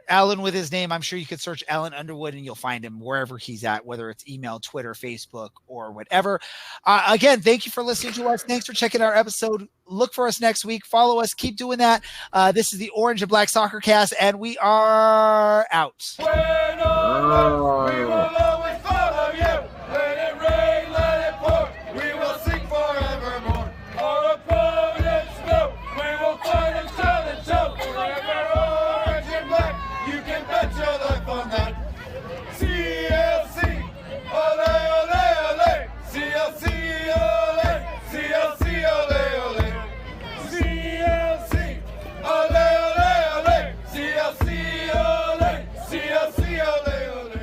Alan with his name, I'm sure you could search Alan Underwood and you'll find him wherever he's at, whether it's email, Twitter, Facebook, or whatever. Again, thank you for listening to us. Thanks for checking our episode. Look for us next week. Follow us. Keep doing that. This is the Orange and Black Soccer Cast, and we are out. We will always follow you. Let it rain, let it pour. We will sing forevermore. Our opponents know we will fight and shout and shout. Forever orange and black. You can bet your life on that. CLC, ole, ole, ole. CLC, ole. CLC, ole, ole. CLC, ole, ole, ole. CLC, ole. CLC, ole, ole.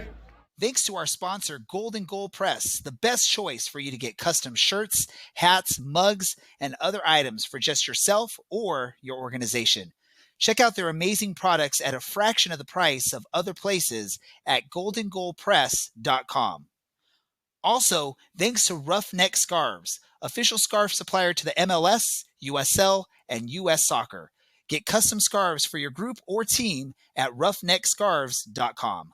Thanks to our sponsor, Golden Goal Press, the best choice for you to get custom shirts, hats, mugs, and other items for just yourself or your organization. Check out their amazing products at a fraction of the price of other places at goldengoalpress.com. Also, thanks to Ruffneck Scarves, official scarf supplier to the MLS, USL, and US Soccer. Get custom scarves for your group or team at ruffneckscarves.com.